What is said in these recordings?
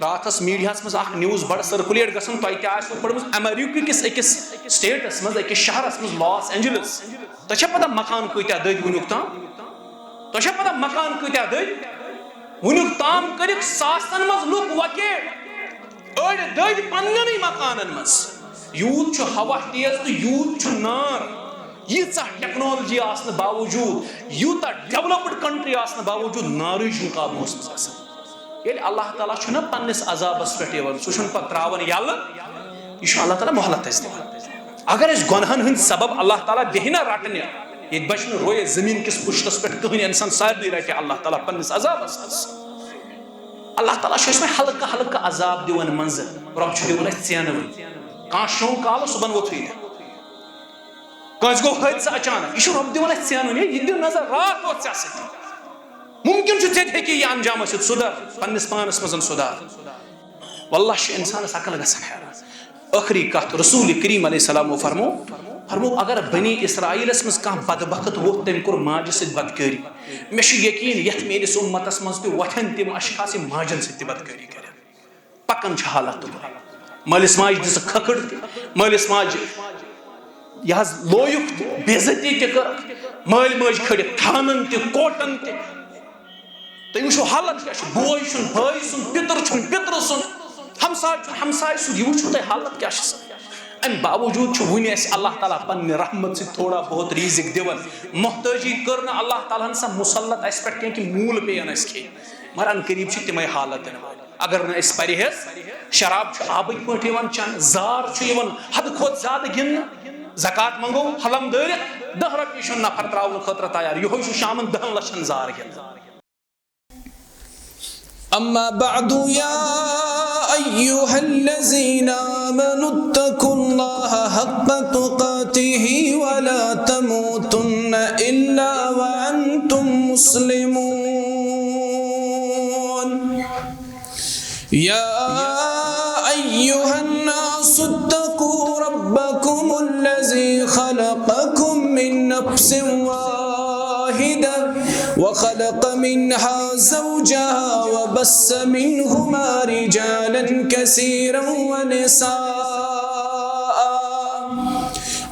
रातस मीडिया मज न्यूज़ बड़ सर्कुलेट गसन तुम तो पढ़ अमेरिका किस अकिस स्टेटस मज अकिस शहरस मज लॉस एंजलिस तुझे पता मकान कत्या दद वुनुक ताम तुझे पता मकान कत्या दद वुनुक ताम कर सासन मज लुक वकेट अड़ दद पन्न मकानन मज यूत हवा तेज तो यूत नार यीचा टेक्नोलॉजी आसने बावजूद यूता डेवलप्ड कंट्री आसने बावजूद नार काबू ये अल्लाह ताला छुना पन्निस अजाबस पे सह पे त्रावन यल यह अल्लाह ताला मोहलत दिवान अगर इस गुनहन हंद सबब अल्लाह ताला बेहना रटने ये बच रोए जमीन किस पुश्तस पे कहन इंसान सारे रटे अल्लाह ताला पन्निस अजाबस अल्लाह ताला हल्का हल्का अजाब दिवान मंज रब दिवान चैन कह शौक आल सुबह वो कस गो हादसा अचानक यह रब दिवान चैन यह दिव नजर रात वो ऐ मुमकिन हे यह अंजाम सुधार पन्निस पानस मज सुधार वल्लाह इंसान अकल गसान हैरान आखिरी कत रसूल करीम अलैहिस्सलाम फरमो अगर बनी इसराइलस मज कह बदबख्त वो तम कोर माज सत बदकारी मे यकीन ये मेस उम्मतस मज वथन तम अशखास माजन सत बदकारी कर पकन हालत मलिस माज दिस खकड़ मलिस माज यह लोयुक बेजती कर मल मज खड़ थानन कोटन तुम वो हालत क्या बोय भाई सुन पितर पितर सुन हमसाय सुन यह वो तुम हालत क्या अम बावजूद वन अल्लाह ताला पन्ने रहमत से थोड़ा बहुत रिजिक दिवन मोहताजी कर अल्लाह ताला सा मुसल्लत अस पे कि मूल पेन खे मगर अन करीब तमें हालत अगर न परहेज शराब आबक पे चन जार हद खोत ज्यादा गिन ज़कात मंगो हलम दर 10 रपये नफर त्रावन खतर तैयार यह शाम 10 लक्षन जार गिन अम्मा बअदु या अय्युहल्लज़ीना आमनुत्तकुल्लाह हक़्क़ तुक़ातिही वला तमूतुन्न इल्ला व अंतुम मुस्लिमून या अय्युहन्नासुत्तकू रब्बकुमुल्लज़ी ख़लक़कुम मिन नफ्सिन वाहिदा वख़लक़ मिन्हा ज़ौजहा वबस्स मिन्हुमा रिजालन कसीरन वनिसाअ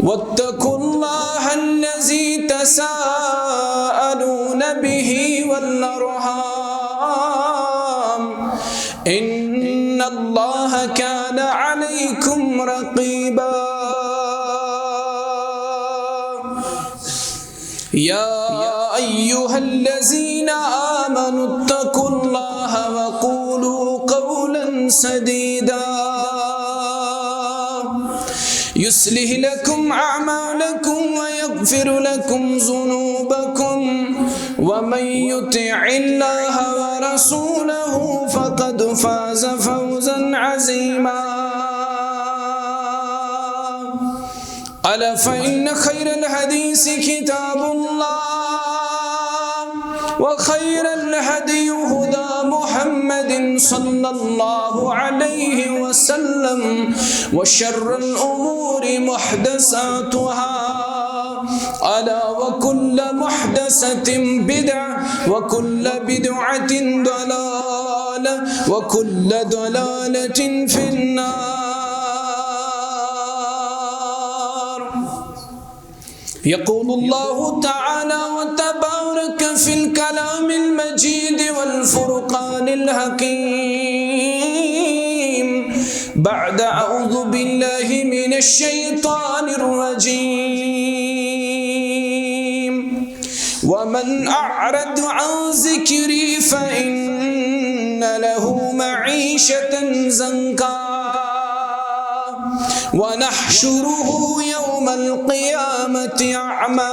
वत्तक़ुल्लाहल्लज़ी तसाअलून बिही वल अर्हाम इन्नल्लाह कान अलैकुम रक़ीबा या अय्युहल्लज़ीना आमनुत्तकुल्लाह वक़ूलू क़ौलन सदीदा युस्लिह लकुम अअमालकुम वयग़फिर लकुम ज़ुनूबकुम वमन युतिइल्लाह वरसूलहु फ़क़द फ़ाज़ फ़ौज़न अज़ीमा अला फ़इन्न खैरल हदीस किताबुल्लाह व खैरल हदी हुदा मुहम्मदिन सल्लल्लाहु अलैहि वसल्लम व शर्रल उमूरि मुहदसातुहा अला व कुल्ल मुहदसतिन बिदअ व कुल्ल बिदअतिन दलाला व कुल्ल दलालतिन फिन्नार यक़ूलुल्लाहु तआला व तबारक फिल कलामिल मजीद वल फुरक़ानिल हकीम बअद अऊज़ु बिल्लाहि मिनश शैतानिर रजीम वमन अअरद अन ज़िक्री फ़इन्न लहू मईशतन ज़ंका वनहशुरुहु यौमल क़ियामति अअमा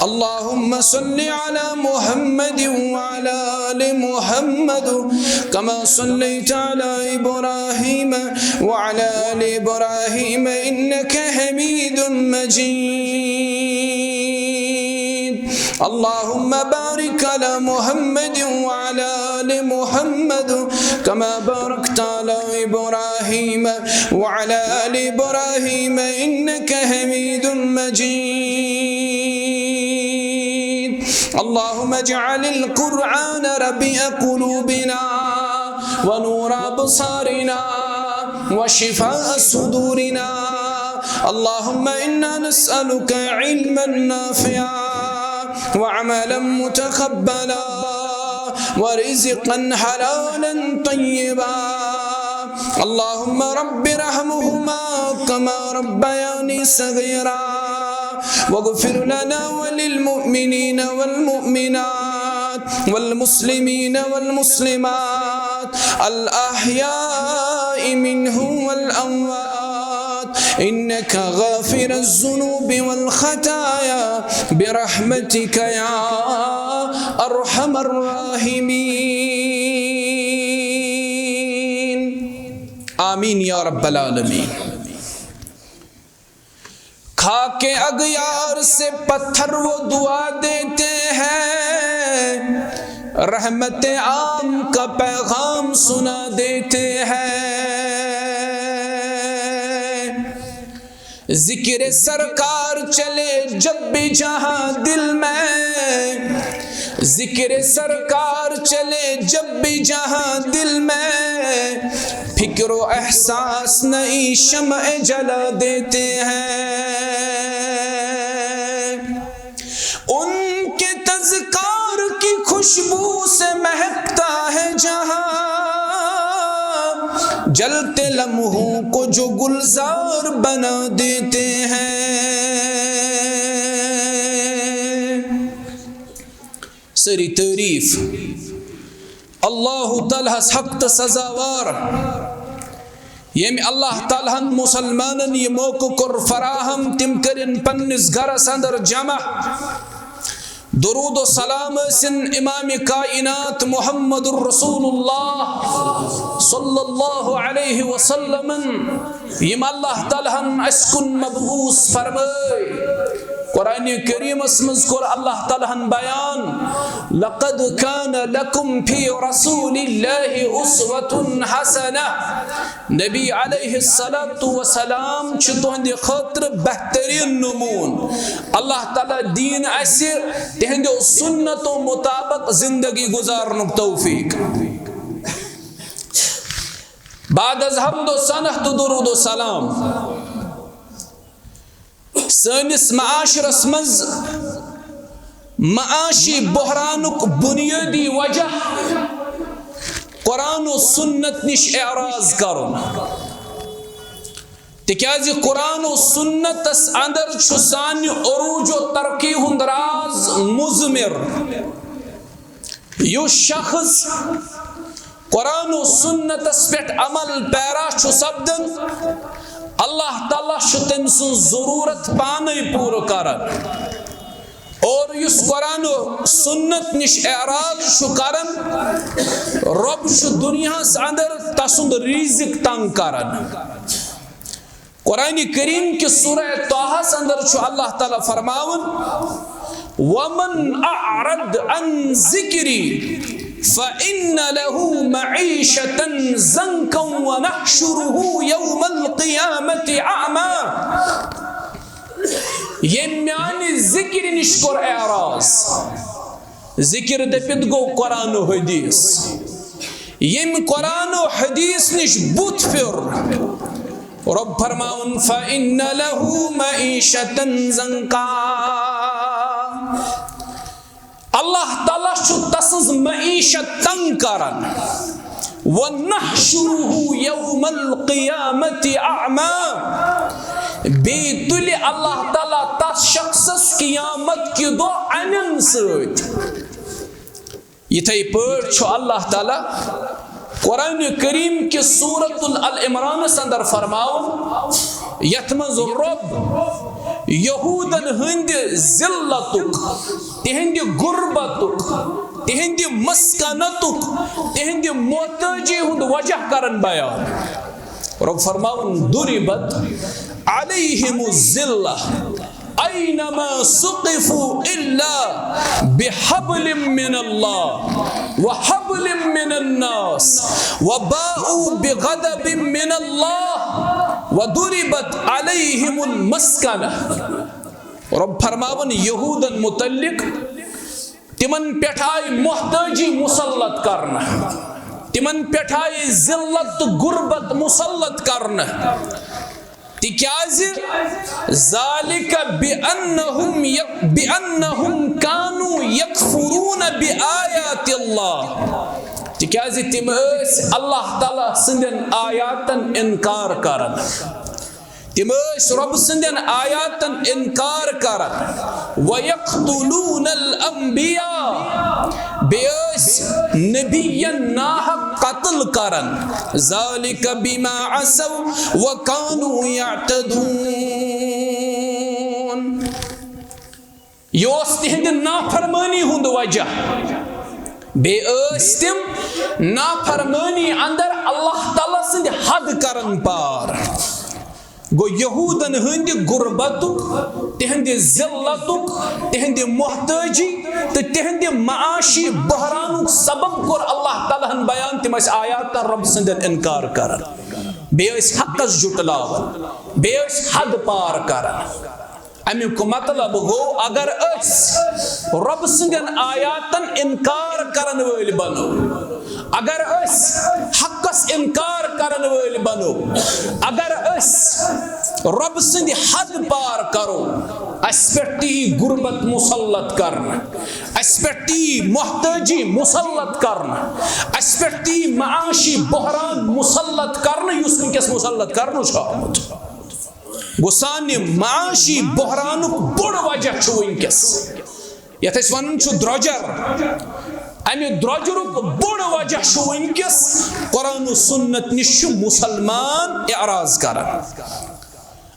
अल्लाहुम्मा सल्लि अला मुहम्मद व अला आलि मुहम्मद कमा सल्लैता अला इब्राहीम व अला आलि इब्राहीम इन्नका हमीदुम मजीद अल्लाहुम्मा बारिक अला मुहम्मद व अला आलि मुहम्मद कमा बारकता अला इब्राहीम व अला आलि इब्राहीम इन्नका हमीदुम मजीद अल्लाहुम्मा जअलिल कुरआन रबीअ कुलूबिना व नूर अबसारिना व शिफाअ सुदूरिना। अल्लाहुम्मा इन्ना नस्अलुका इल्मन नाफिआ व अमलन मुतक़ब्बला व रिज़्क़न हलालन तय्यबा। अल्लाहुम्मा रब्बिरहमुहुमा कमा रब्बयानी सगीरा वग़फ़िर लना वलिलमुमिनीन वल्मुमिनात वल्मुस्लिमीन वल्मुस्लिमात अल अहयाइ मिनहुम वल अमवात इन्नका गाफ़िरुज़्ज़ुनूबि वल ख़ताया बिरहमतिका या अर्हमर राहिमीन। आमीन या रब्बल आलमीन। खाके अगयार से पत्थर वो दुआ देते हैं, रहमत आम का पैगाम सुना देते हैं। जिक्र सरकार चले जब भी जहां दिल में, जिक्र सरकार चले जब भी जहां दिल में, फिक्र व एहसास नई शम्अ जला देते हैं। उनके तज़कार की खुशबू से महकता है जहां, जलते लम्हों को जो गुलजार बना देते हैं। सारी तारीफ अल्लाह ताला हक़ सज़ावार यम अल्लाह ताला मुसलमानन ये मौक़ो कर फराहम तिम करिन पन्निस घरस अंदर जमा। दुरूद व सलाम सिन इमाम कायनात मुहम्मदुर रसूलुल्लाह सल्लल्लाहु अलैहि वसल्लम यम अल्लाह ताला अस्कुन मबऊस फरमाए। कुरान करीम मज़ कर अल्लाह ताला बयान लक़द कान लकुम फी रसूलिल्लाहि उस्वतुन हसना। नबी अलैहिस्सलातु वस्सलाम छ तुहंदे खातिर बेहतरीन नमून। अल्लाह ताला दीन असे तिहंदे सुन्नतो मुताबिक जिंदगी गुजारनुक तौफीक। बाद अज़ हम्द व सनह तो दुरूद व सलाम सनिस माशरस मज माशी बहरानुक बुनियादी वजह कुरान व सुन्नत निश एराज करुन। तिक्याज़ि कुरान व सुन्नतस अंदर छु सान्य उरूज व तरक्की हुंद राज मुज़मिर। यु शख्स कुरान व सुन्नतस पेट अमल पैरा छु सब्दन, अल्लाह ताला तम सुन जरूरत पाने पूर करन। और युस कुरान व सुन्नत निश एराज छु करन, रब छु दुनिया अंदर तसुंद रिज़्क तंग करन। कुरान करीम के सूरह ताहा अंदर छु अल्लाह ताला फरमावन वमन अअरद अन ज़िक्री फ़इन्न लहू मईशतन ज़ंकन व नहशुरुहु यौमल क़ियामति अअमा। ये म्यानी ज़िक्र निश कर एराज, ज़िक्र दपित गो कुरान व हदीस। यम कुरान व हदीस निश बुत फिर रब फरमावन फ़इन्न लहू मईशतन ज़ंका। अल्लाह ताला छु तसज मईशत तंग करन। व नहशुरुहु यौमल क़ियामति अअमा। बेतुल अल्लाह ताला तस शख्सस क़ियामत की दो अनन सत। इथे पर छु अल्लाह ताला कुरान करीम के सूरतुल अल इमरान अंदर फरमाओ यथमज रब यहूदन हंद जिल्लतुक तिहंद गुर्बतुक तिहंद मस्कनतुक तिहंद मोहताजी हुंद वजह करन बयान। रब फरमाउन दुरिबत अलैहिमुज़ जिल्ला ऐनमा सुक़िफ़ू इल्ला बिहब्लिम मिनल्लाह व हब्लिम मिनन्नास व बाऊ बिग़दबिम मिनल्लाह व दुरिबत अलैहिमुल मस्कना। रब फरमावन यहूदन मुतल्लिक तिमन पेठ आय मोहताजी मुसल्लत करना, तिमन पेठ आय जिल्लत तो गुर्बत मुसल्लत करना। तिक्याज ज़ालिका बिअन्नहुम कानू यकफुरून बिआयातिल्लाह, तिक्याज तिम अल्लाह ताला सिंदन आयातन इनकार करन, तिम रब सिंदन आयातन इनकार करन। वयक़्तुलूनल अंबिया, बेस नबियन नाहक कत्ल करन। ज़ालिका बिमा असव व कानू यअतदून, योस तिहंद नाफरमानी हुंद वजह, बेस तिम नाफरमानी अंदर अल्लाह ताला सिंद हद करन पार। गो यहूदन हंद गुर्बतुक, तिहंद जिल्लतुक, तिहंद मोहताजी तो तिहंद माशी बहरानुक सबब कोर अल्लाह ताला हन बयान, तिम आयात रब सिंदन इनकार करन, बेस हक़स जुटलावन, बेस हद पार करन। अमुक मतलब गो अगर रब सिंदन आयातन इनकार करन वल बनो, अगर हक़स इनकार करन वल बनो, अगर रब सिंद हद पार करो, अस पे ती गुर्बत मुसल्लत करना, अस पे ती मोहताजी मुसल्लत करना, अस पे ती माशी बहरान मुसल्लत करना, युस वंकस मुसल्लत करना छामुत। गो सानि माशी बहरानुक बड़ वजह वंकस यथ वन द्रोजर, अमे द्रोजरुक बड़ वजह वंकस कुरान सुन्नत निश मुसलमान एराज करन।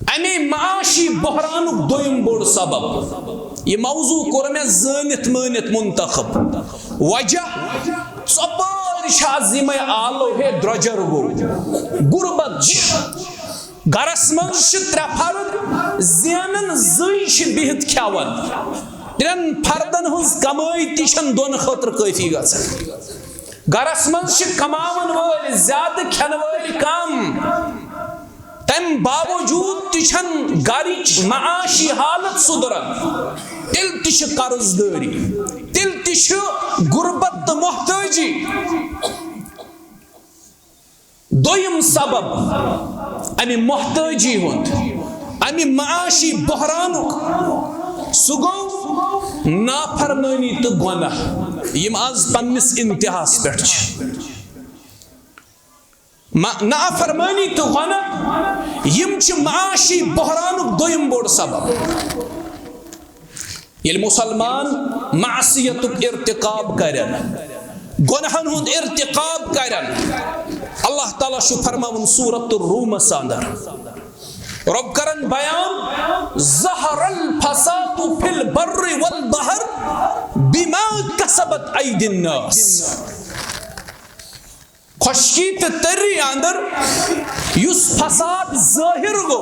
अमे माशी बहरानुक दोयम बड़ सबब, यह मौजू कोर मे जानित मानित मुंतखब, वजह चपार शाजिम आलो हे द्रोजर गो गुर्बत गरस मज त्रे फर्द ज़ेनन ज़ बिहित खेवन, त्रेन फर्दन हज कमाई तन दोन खतर काफी गसन, गरस मज कमावन वल ज्यादा खेन वल कम, तम बावजूद तन गरिच माशी हालत सुधरन, तिल तिश कर्जदारी, तिल तिश गुर्बत तो मोहताजी। दोयम सबब अमी मोहताजी हुंद, अमी माशी बहरानुक सु गो नाफरमानी तो गुनाह, यम आज पन्निस इंतहास पे नाफरमानी तो गुनाह, यम च माशी बहरानुक दोयम बोड़ सबब। यदि मुसलमान मासियतुक इर्तिकाब करन, गुनाहन हुंद इर्तिकाब करन, अल्लाह ताला शु फरमावन सूरत रूम अंदर रब करन बयान, ज़हरल फसादु फिल बर्रि वल बहर बिमा कसबत ऐदिन नास। खुशकी तो तर्री अंदर युस फसाद ज़ाहिर गो,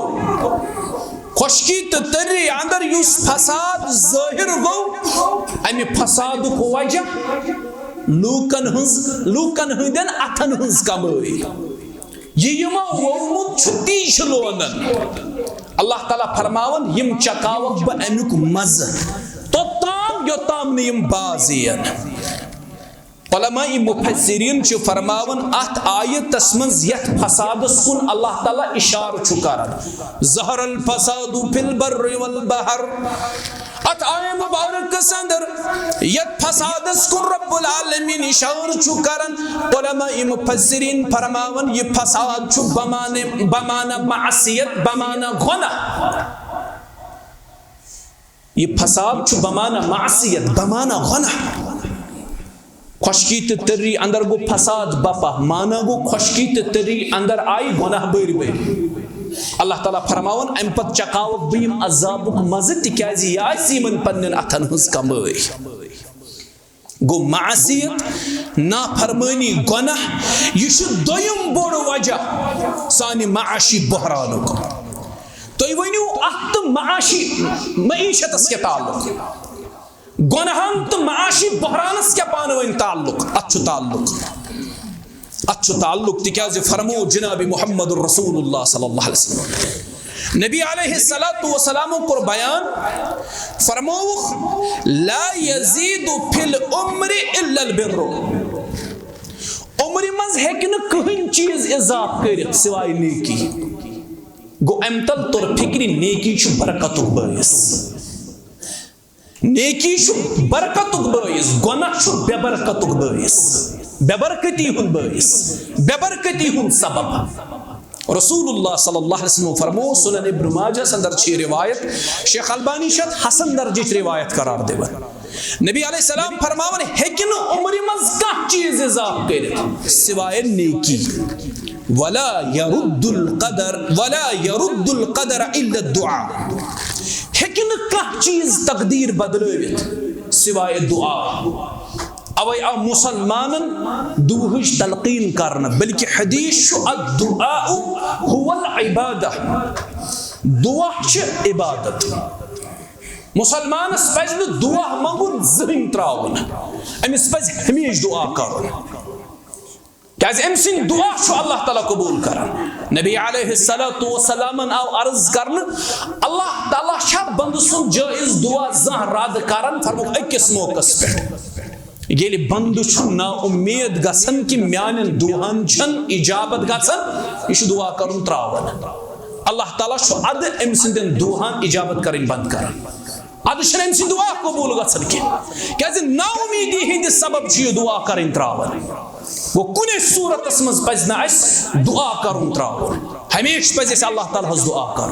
खुशकी तो तर्री अंदर युस फसाद ज़ाहिर गो, अमे फसादुक वजह लूकन हंदन अथन हंस कमाई, यमो वोमुत ती लोनन। अल्लाह ताला फरमावन यम चकावक बह अमुक मज तोताम योताम न यम बाज यन। उलमाए मुफस्सिरीन च फरमावन अत आयतस मज यथ फसादस कुन अल्लाह ताला इशार छु करन, ज़हरल फसादु फिल बर्रि वल बहर। अत आय मुबारक अंदर यथ फसादस कुन रब्बुल आलमीन इशार छु करन। उलमाए मुफस्सिरीन फरमावन ये फसाद छु बमाना मासियत, बमाना गुनाह, ये फसाद छु बमाना मासियत, बमाना गुनाह। खुशकी तो तर्री अंदर गो फसाद बपा, माना गो खुशकी तो तर्री अंदर आई गुनाह बरी बरी। अल्लाह ताला फरमावन अम पत चकावक बयम अजाबुक मज़ तिक्याजी यासीमन पन्नन अथन हंस कमाई। गो मासियत नाफरमानी गुनाह यह दोयम बोड़ वजह सानि माशी बहरानुक। तुम वनु अत माशी मईशतस के ताल्लुक, गुनाहन तो माशी बहरानस क्या पान वन ताल्लुक, अच्छु ताल्लुक तिक्याज फरमो जनाब मुहम्मद रसूलुल्लाह सल्लल्लाहु अलैहि वसल्लम नबी अलैहिस्सलातु वस्सलाम को बयान फरमाओ ला यजीदु फिल उम्रि इल्ला अल बिर्र उम्र मज हेकि न कहीं चीज इजाफ कर सिवाय नेकी गो अमतल तौर फिक्री नेकी छु बरकतुक बायस नेकी छु बरकतुक बायस गुनाह छु बेबरकतुक बायस बेबरकती हुन बायस बेबरकती हुन सबब रसूलुल्लाह सल्लल्लाहु अलैहि वसल्लम फरमो सुनन इब्न माजा संदर छी रिवायत शेख अलबानी शत हसन दर्जे रिवायत करार देवन नबी अलैहि सलाम फरमावन हेकिन उम्र मज का चीज इजाफ कर सिवाय नेकी वला यरुद्दुल कदर इल्ला दुआ हेकिन का चीज तकदीर बदलवित सिवाय दुआ अवै आ मुसलमानन दुहश तलकीन करना बल्कि हदीस दुआ हुवल इबादह दुआ छ इबादत मुसलमान पज न दुआ मंगुन जहन त्रावन अमिस पज हमेश दुआ करन क्या अम सिंह दुआ छ अल्लाह ताला कबूल करन नबी अलैहिस्सलातु वस्सलाम आव अर्ज करन अल्लाह ताला छ बंद सुन जायज दुआ जह रद करन फरमो अकिस मौकस पे ये बंद ना उम्मीद गसन कि मान दुआन छन इजाबत गसन यह दुआ कर त्रावन अल्लाह ताला अद अम सद दुआन इजाबत कर बंद कर अद अम सद दुआ कबूल गसन क्या ना उम्मीदी हंद सबब दुआ कर त्रावन वो कुने सूरत मज पज ना दुआ कर त्रावन हमेश पज अल्लाह ताला दुआ कर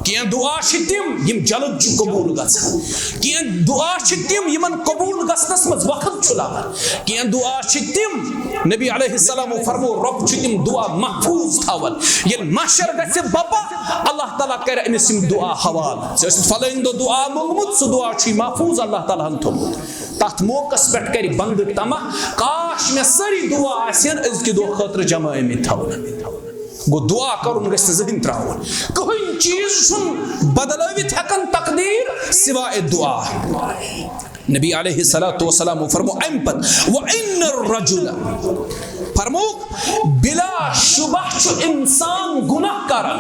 क्या दुआ तिम यम जल्द कबूल गसन क्या दुआ तिम यमन कबूल गसनस मज वक्त लगान क्या दुआ तिम नबी अलैहिस्सलाम फरमो रब तिम दुआ महफूज थावन ये महशर गस बपा अल्लाह ताला कर अमिस दुआ हवाल फलन दुआ मंगमुत सु दुआ महफूज अल्लाह ताला थोमुत तथ मौकस पे कर बंद तमा काश मे सारी दुआ आसन अजकि दो खतर जमा अमित थावन गो दुआ करुन गस जहन त्रावन कहीं चीज सुन बदलवित हकन तकदीर सिवाय दुआ नबी अलैहिस्सलातु वस्सलाम फरमो अमपत व इन रजुल फरमो बिला शुबह छु इंसान गुनाह करन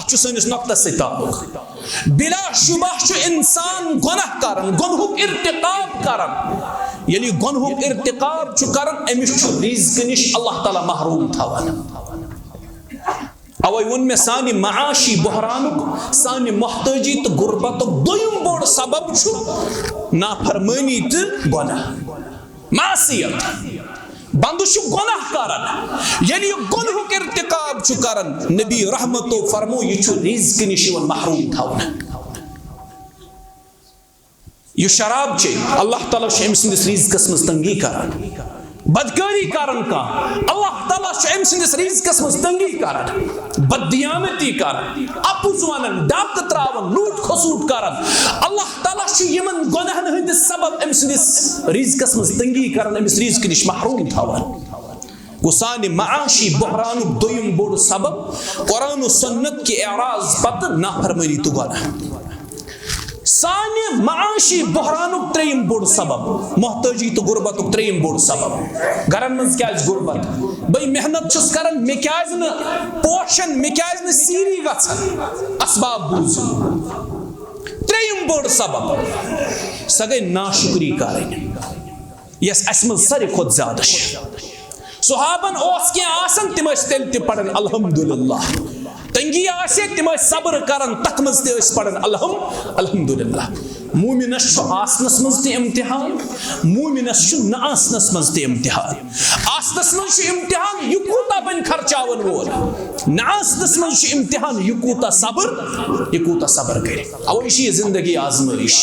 अच्छु सनिस नक्ता से ताल्लुक बिला शुबह छु इंसान गुनाह करन गुनहुक इर्तिकाब करन यली गुनहुक इर्तिकाब छु करन अमिस छु रिज़्क निश अल्लाह ताला महरूम थावन अवै वन में सानी माशी बहरानुक सानी मोहताजी तो गुर्बत दोयम बोड़ सबब छु नाफरमानी तो गुनाह मासियत बंदु छु गुनाह करन यली गुनहुक इर्तिकाब छु करन नबी रहमतो फरमो ये छु रिज़्क निश वन महरूम थावन ये शराब चे अल्लाह ताला शम सिंदिस रिज़्कस मज तंगी करन बदकारी कारण का अल्लाह ताला शम सिंदिस रिज़्कस मज तंगी करन बददियानती करन अपुजवानन डाक त्रावन लूट खसूट करन अल्लाह ताला छु यमन गुनाहन हंदिस सबब अम सिंदिस रिज़्कस मज तंगी करन अमिस रिज़्क निश महरूम थावन गुसानी माशी बहरान दोयम बोड़ सबब कुरान और सुन्नत के एराज पत नाफरमानी तो गुनाह सानी माशी बहरानुक त्रेयम बोड़ सबब मोहताजी तो गुर्बतुक त्रेयम बोड़ सबब गरन मज क्या गुर्बत भाई मेहनत छुस करन मे क्या न पोषण मे क्या न सीरी गछन असबाब बूझ त्रेयम बोड़ सबब सगै नाशुक्री करन यस असमल सारे खुद ज्यादा सुहाबन ओस के आसन तिम तेल ते पढ़न अल्हम्दुलिल्लाह तंगी आसे तिम सब्र करन तथ मज ते पढ़न अल्हम्दुलिल्लाह मोमिनस आसनस मज ते इम्तिहान मोमिनस न आसनस मज ते इम्तिहान आसनस मज इम्तिहान यह कूता बन खर्चावन वोल न आसनस मज इम्तिहान यह कूता सब्र करे अवै जिंदगी आजमाइश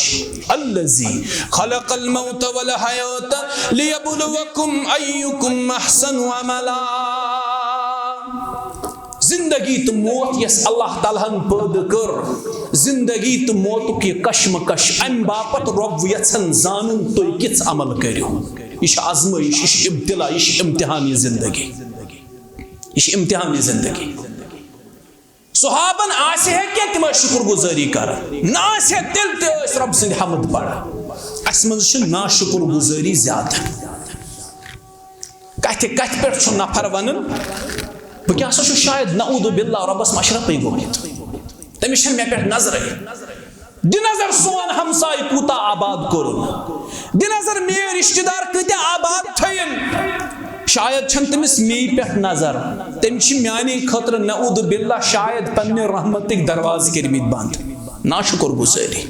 अल्लज़ी खलक़ल मौत वल हयात लियबलुवकुम अय्युकुम अहसनु अमला जिंदगी तो मौत यस अल्लाह ताला पैदा कर जिंदगी तो मौत की कशमकश अम बापत रब यन जानन तुम किस अमल करो यह आजमाइश यह इब्तिला यह इम्तिहान जिंदगी सुहाबन आसे क्या तिम शुक्र गुजारी कर ना तेल रब सद हमद पढ़ अस मज ना शुक्र गुजारी ज्यादा कत पे नफर वन बह क्या शायद नऊदु बिल्लाह रबस मशरफ गोमित तमिस मे पे नजर दि नजर सोन हमसाय कूता आबाद कोर दि नजर मे रिश्तेदार कत्या आबाद थयन शायद तमिस मे पे नजर तमिस माने खतर नऊद बिल्ला शायद पन्ने रहमतिक दरवाज कर्मित बंद ना शुक्र गुजारी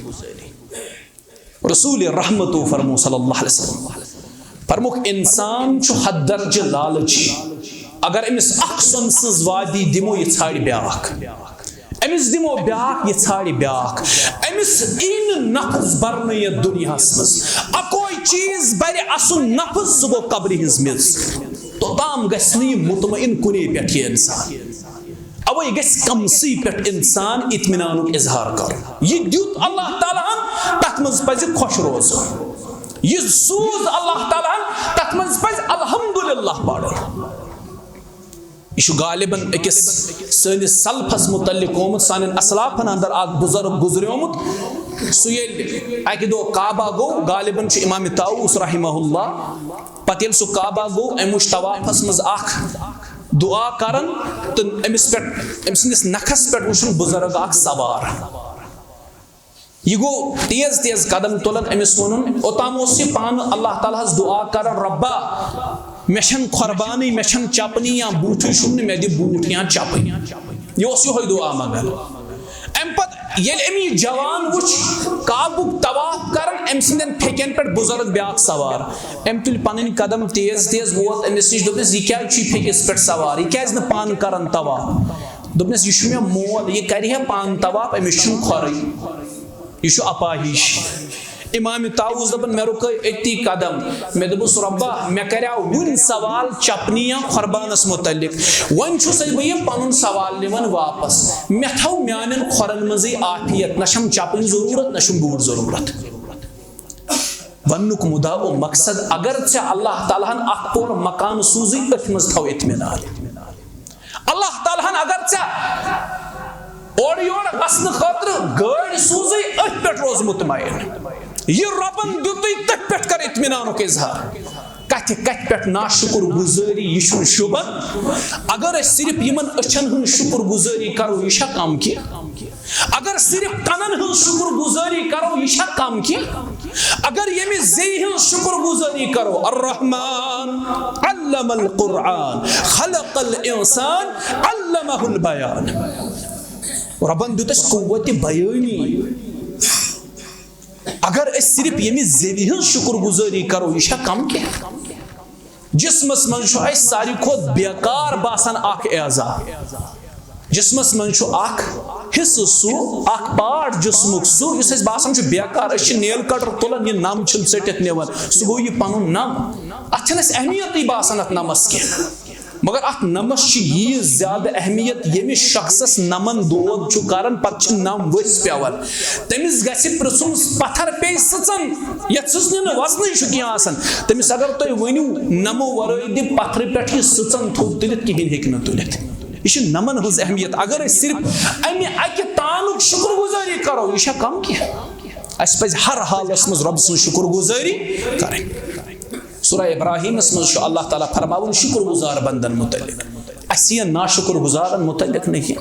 रसूल रहमत फरमो सल्लल्लाहु अलैहि वसल्लम फरमुख इंसान हद दर्ज लालची अगर अमिस अख सोन सज वादी दिमो ये छाड़ ब्याख अमिस दिमो ब्याख ये छाड़ ब्याख अमिस इन नफ्स बरन ये दुनिया मज अकोई चीज बरे असुन नफ्स सो गो कब्र हिज मिज तो ताम गसनी मुतमइन कुने पे इंसान अवे गस कमसी पे इंसान इत्मीनानुक इजहार कर ये द्युत अल्लाह ताला तथ मज पज खुश रोज ये सूज अल्लाह ताला तथ मज पज अल्हम्दुलिल्लाह पढ़ यह गालिबन अकिस सनिस सल्फस मुतल्लिक होमुत सान असलाफन अंदर आग बुजुर्ग गुजरियोमुत सु अकि दो काबा गो गालिबन इमाम ताऊस रहमहुल्लाह पत सु काबा गो अमुश तवाफस मज दुआ करन तो अमिस नखस पे वुचन बुजुर्ग सवार यह गो तेज तेज कदम तुलन अमिस वन ओताम पान अल्लाह ताला दुआ कर रब्बा मे खुरबानी मे चपनी या बूठ शुन मे दि बूठ या चपन यह दुआ मगर अम पे अमी जवान वुच काबुक तवाफ कर अम सदन फेकन पे बुजुर्ग ब्याक सवार अम तुल पन कदम तेज तेज वोत अमिस नश दोपस यह क्या फेकिस पे सवार यह क्या पान कर तवाफ दोपस यह मे मोल यह कर पान तवाफ अमिस खुर यह अपाहिश इमाम ताऊस दपन मे रुक अति कदम मे दोपस रब्बा मे करा वन सवाल चपनी या खुरबानस मुतल्लिक वन बह पन सवाल निवन वापस मे थो मान खुरन मज आफियत नशम चपन जरूरत नशम बूट जरूरत वनुक मुदा ओ मकसद अगर चे अल्लाह ताला पोर मकान सूजी अथ मज थो इत्मीनान अल्लाह ताला अगर चे और योर गसन खतर गाड़ी सूजी अथ पे रोज मुतमईन यह रबन दुत तथ पे कर इत्मीनानुक इजहार कथ पे नाशुक्र गुजारी यह शुबन अगर सिर्फ यमन अछन हन शुक्र गुजारी करो यह कम की अगर सिर्फ कनन हन शुक्र गुजारी करो यह कम की अगर यमि ज़ेय हन शुक्र गुजारी करो अर्रहमान अल्लमल कुरान खलकल इंसान अल्लमहुल बयान रबन दुत कुव्वत बयानी अगर सिर्फ यमि ज़ेवी हन शुक्र गुजारी करो यह कम के जिस्मस मन सारी खुद बेकार बासान एजा जिस्मस मन हिस्स सू पार्ट जिस्मुक सू बासान बेकार नेल कटर तुलान यह नम सटित निवन सह गो यह पन नम अत अहमियत बासान अत नमस कह मगर अत नमस यह ज्यादा अहमियत यमिस शख्सस नमन दोद करान पत नम वस पेवन तमिस गि पृछुन पत्थर पे सचन ये सचन वजन क्या तमिस अगर तुम वनु नमो वर दि पत्थर पे सचन थोद तुलित कहें हेन तुलित यह नमन हज अहमियत अगर सिर्फ अमि अकि तानुक शुक्र गुजारी करो यह कम क्या पज हर हालस मज रब सं शुक्र गुजारी करें सूरह इब्राहिम मज अल्लाह ताला फरमावन शुक्र गुजार बंदन मुतल्लिक असियन नाशुक्र गुजारन मुतल्लिक नहीं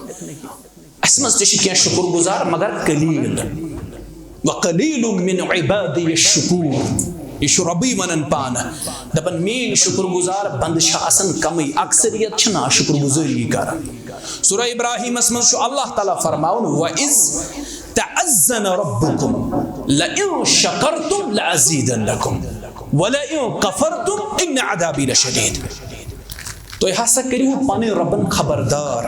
अस मज क्या शुक्र गुजार मगर कलील व कलील मिन इबादी शुकुर यह रबी वनन पान दपन मेन शुक्र गुजार बंद कम अक्सरियत नाशुक्र गुजारी कर सूरह इब्राहिम मज अल्लाह ताला फरमावन व इज तअज़्ज़न रब्बुकुम लइन शकरतुम लअज़ीदन्नकुम वलइन कफरतुम इन अज़ाबी लशदीद तो हसा करियो पाने रबन खबरदार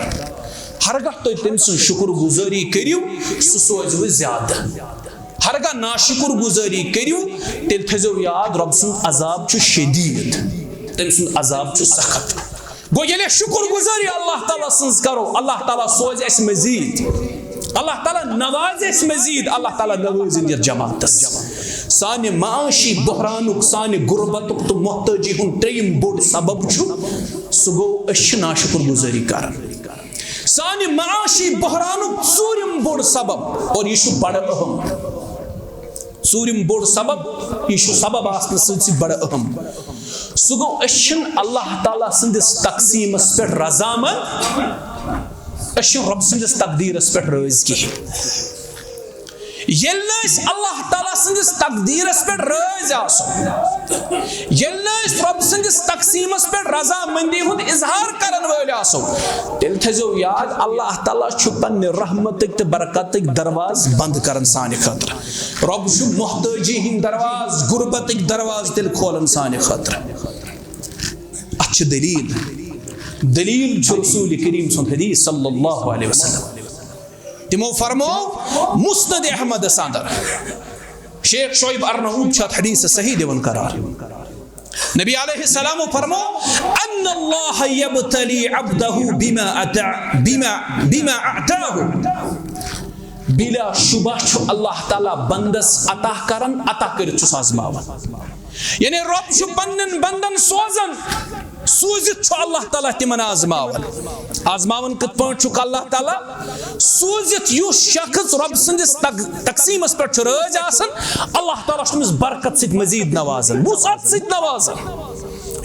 हरगह तो तम सुन शुक्र गुजारी करियो सु सोज ज्यादा हरगह नाशुक्र गुजारी करियो तेल थजो याद रब सुन अजाब छु शदीद तम सुन अजाब छु सख्त गो ये शुक्र गुजारी अल्लाह ताला सन्स करो अल्लाह ताला सोज अस मजीद अल्लाह ताला नवाज अस मजीद अल्लाह ताला नवाज इन जमातस साने माशी बहरानुक साने गुरबतुक तो मोहताजी हुन त्रेयम बोड सबब छु सु गो नाशुक्र गुजारी कर साने माशी बहरानुक सूर्यम बोड सबब और यह बड़ अहम सूर्यम बोड सबब यह सबब आसन सि बड़ अहम सु गो अल्लाह ताला संदिस तकसीमस पे रजामत रब सन्दस तकदीरस पे रज कह अल्लाह ताला सन्दस तकदीरस पे रज रब सन्दस तकसीमस पे रजामंदी हुंद इजहार करन वल आसो तेल थजो याद अल्लाह ताला छु पन्ने रहमतिक ते बरकतिक दरवाज बंद करन साने खतर रब छु मोहताजी हिंद दरवाज गुरबतिक दरवाज तेल खोलन साने खतर अच्छ दलील छु रसूल करीम सुन हदीस सल्लल्लाहु अलैहि वसल्लम तिमो फरमो मुस्नद अहमद सांदर शेख शोइब अर्नऊद छत हदीस सही देवन करार नबी अलैहि सलाम फरमो अन्नल्लाह यब्तली अब्दहु बिमा अताहु बिला शुबह छु अल्लाह ताला बंदस अता करन अता कर छु आजमावन यानी रब छु पन्नन बंदन सोजन सूजित छु अल्लाह ताला तिमन आजमावन कत पट छु अल्लाह ताला सूजित यु शख्स रब सन्दस तकसीमस पे छु रज आसन अल्लाह ताला छु बरकत सित मजीद नवाजन वुसअत सित नवाजन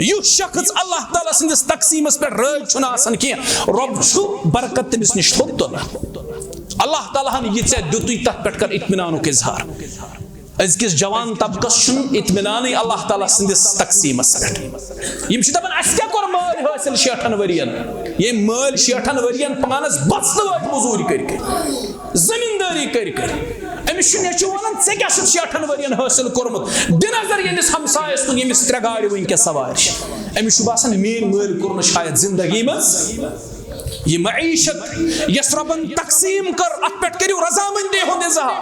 यु शख्स अल्लाह ताला सन्दस तकसीमस पे रज छु आसन कि रब छु बरकत तमिस निश थोत अल्लाह ताला हन ये दुतुई तथ पे कर इत्मीनानुक इजहार अजकिस जवान तबकस इत्मीनान अल्लाह ताला सन्दस तकसीमस पे दपान अस क्या कोर माल हासिल 60 वरियन ये माल 60 वरियन पानस बसन वात मजूरी कर जमींदारी कर अमिस वन ऐ क्या 60 वरियन हासिल कोर्मुत दिनजर यमिस हमसायस कुन यमिस 3 गाड़ी वनकस सवार अमिस बासान मेन माल कोर शायद जिंदगी मज ये मईशत यस रबन तकसीम कर अत पे करियो रजामंदी हुंद इजहार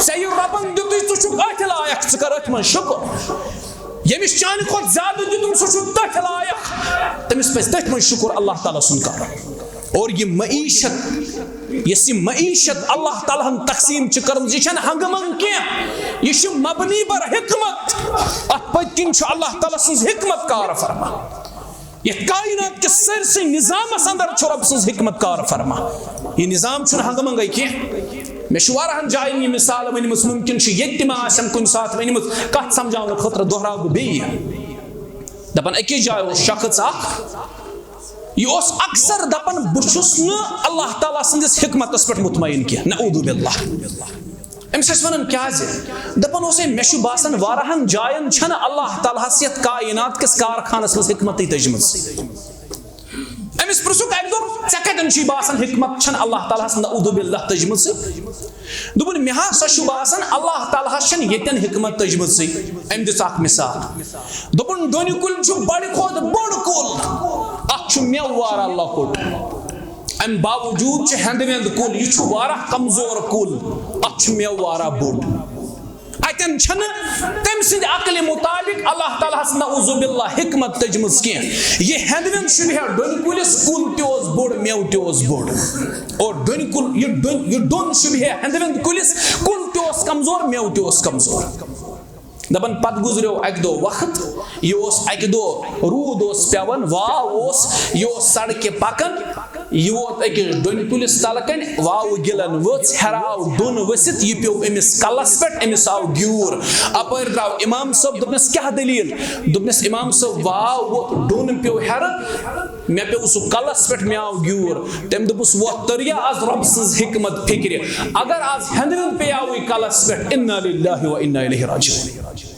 सही रबन दुतुई छु अत लायक छु कर अत मन शुक्र यमिस चान खो ज्यादा दुतुम छु तथ लायक तमिस पे तथ मन शुक्र अल्लाह ताला सुन कर और ये मईशत यसी मईशत अल्लाह ताला हन तकसीम छु कर ये छन हंगमन के ये छु मबनी पर हिकमत अत पे किन छु अल्लाह ताला सुन हिकमत कार फरमा ये कायनात के सरसे निजाम अंदर रब सज हिकमत कार फरमा ये निजाम छुन हंगमंगई कि मे वाराहन जायन ये मिसाल वनमस मुमकिन ये कुन साथ वनमस कत समझाने खतर दोहरा बे दपन अकिस जाय शख्स यह अक्सर दपन बहुस अल्लाह ताला सन्दस हिकमतस पे मुतमईन कह नऊदु बिल्लाह अमिस वन क्या दपान मे बासान वाराहन जायन छन अल्लाह ताला यथ कायनात किस कारखानस मज हिकमत तजम अमिस पृछुक अक ऐ कतन बासान हिकमत छन अल्लाह ताला नऊदु बिल्लाह तजम दोपन मे हसा बासान अल्लाह ताला छन यतन हिकमत तजम अम दिस मिसाल दोपन डोनि कुल बड़ खोद बड़ कुल अख मेव वारा लकुट अम बावजूद हेंद कुल यह वारा कमजोर कुल अत मेव वारा बोड़ अतन तम सद अकल मुताबिक अल्लाह ताला नऊज़ु बिल्लाह हिकमत तजम कह यह हेंद शुबह डोन कुलिस कुल तोस बोड़ मेव तोस बोड़ और डोन कुल यह डोन शुबह हेंद कुलिस कुल तोस कमजोर मेव तोस कमजोर दपन पत गुजरो अक दो वक्त यह अक दो रूद पेवन वाव यह सड़क पकन यह वोत अकिस डोन कुलिस तलकन वाव गिलन वच हेराव डोन वसित यह पे अमिस कलस पे अमिस आव ग्यूर अपर द्राव इमाम सब दोपनस क्या दलील दोपनस इमाम सब वाव वोत डोन पे हेर मे पे सह कलस पे मे आव ग्यूर तम दोपस वोत तरिया आज रब सज हिकमत फिक्र अगर आज हेंदन पे आव कलस पे इन्ना लिल्लाहि व इन्ना इलैहि राजिऊन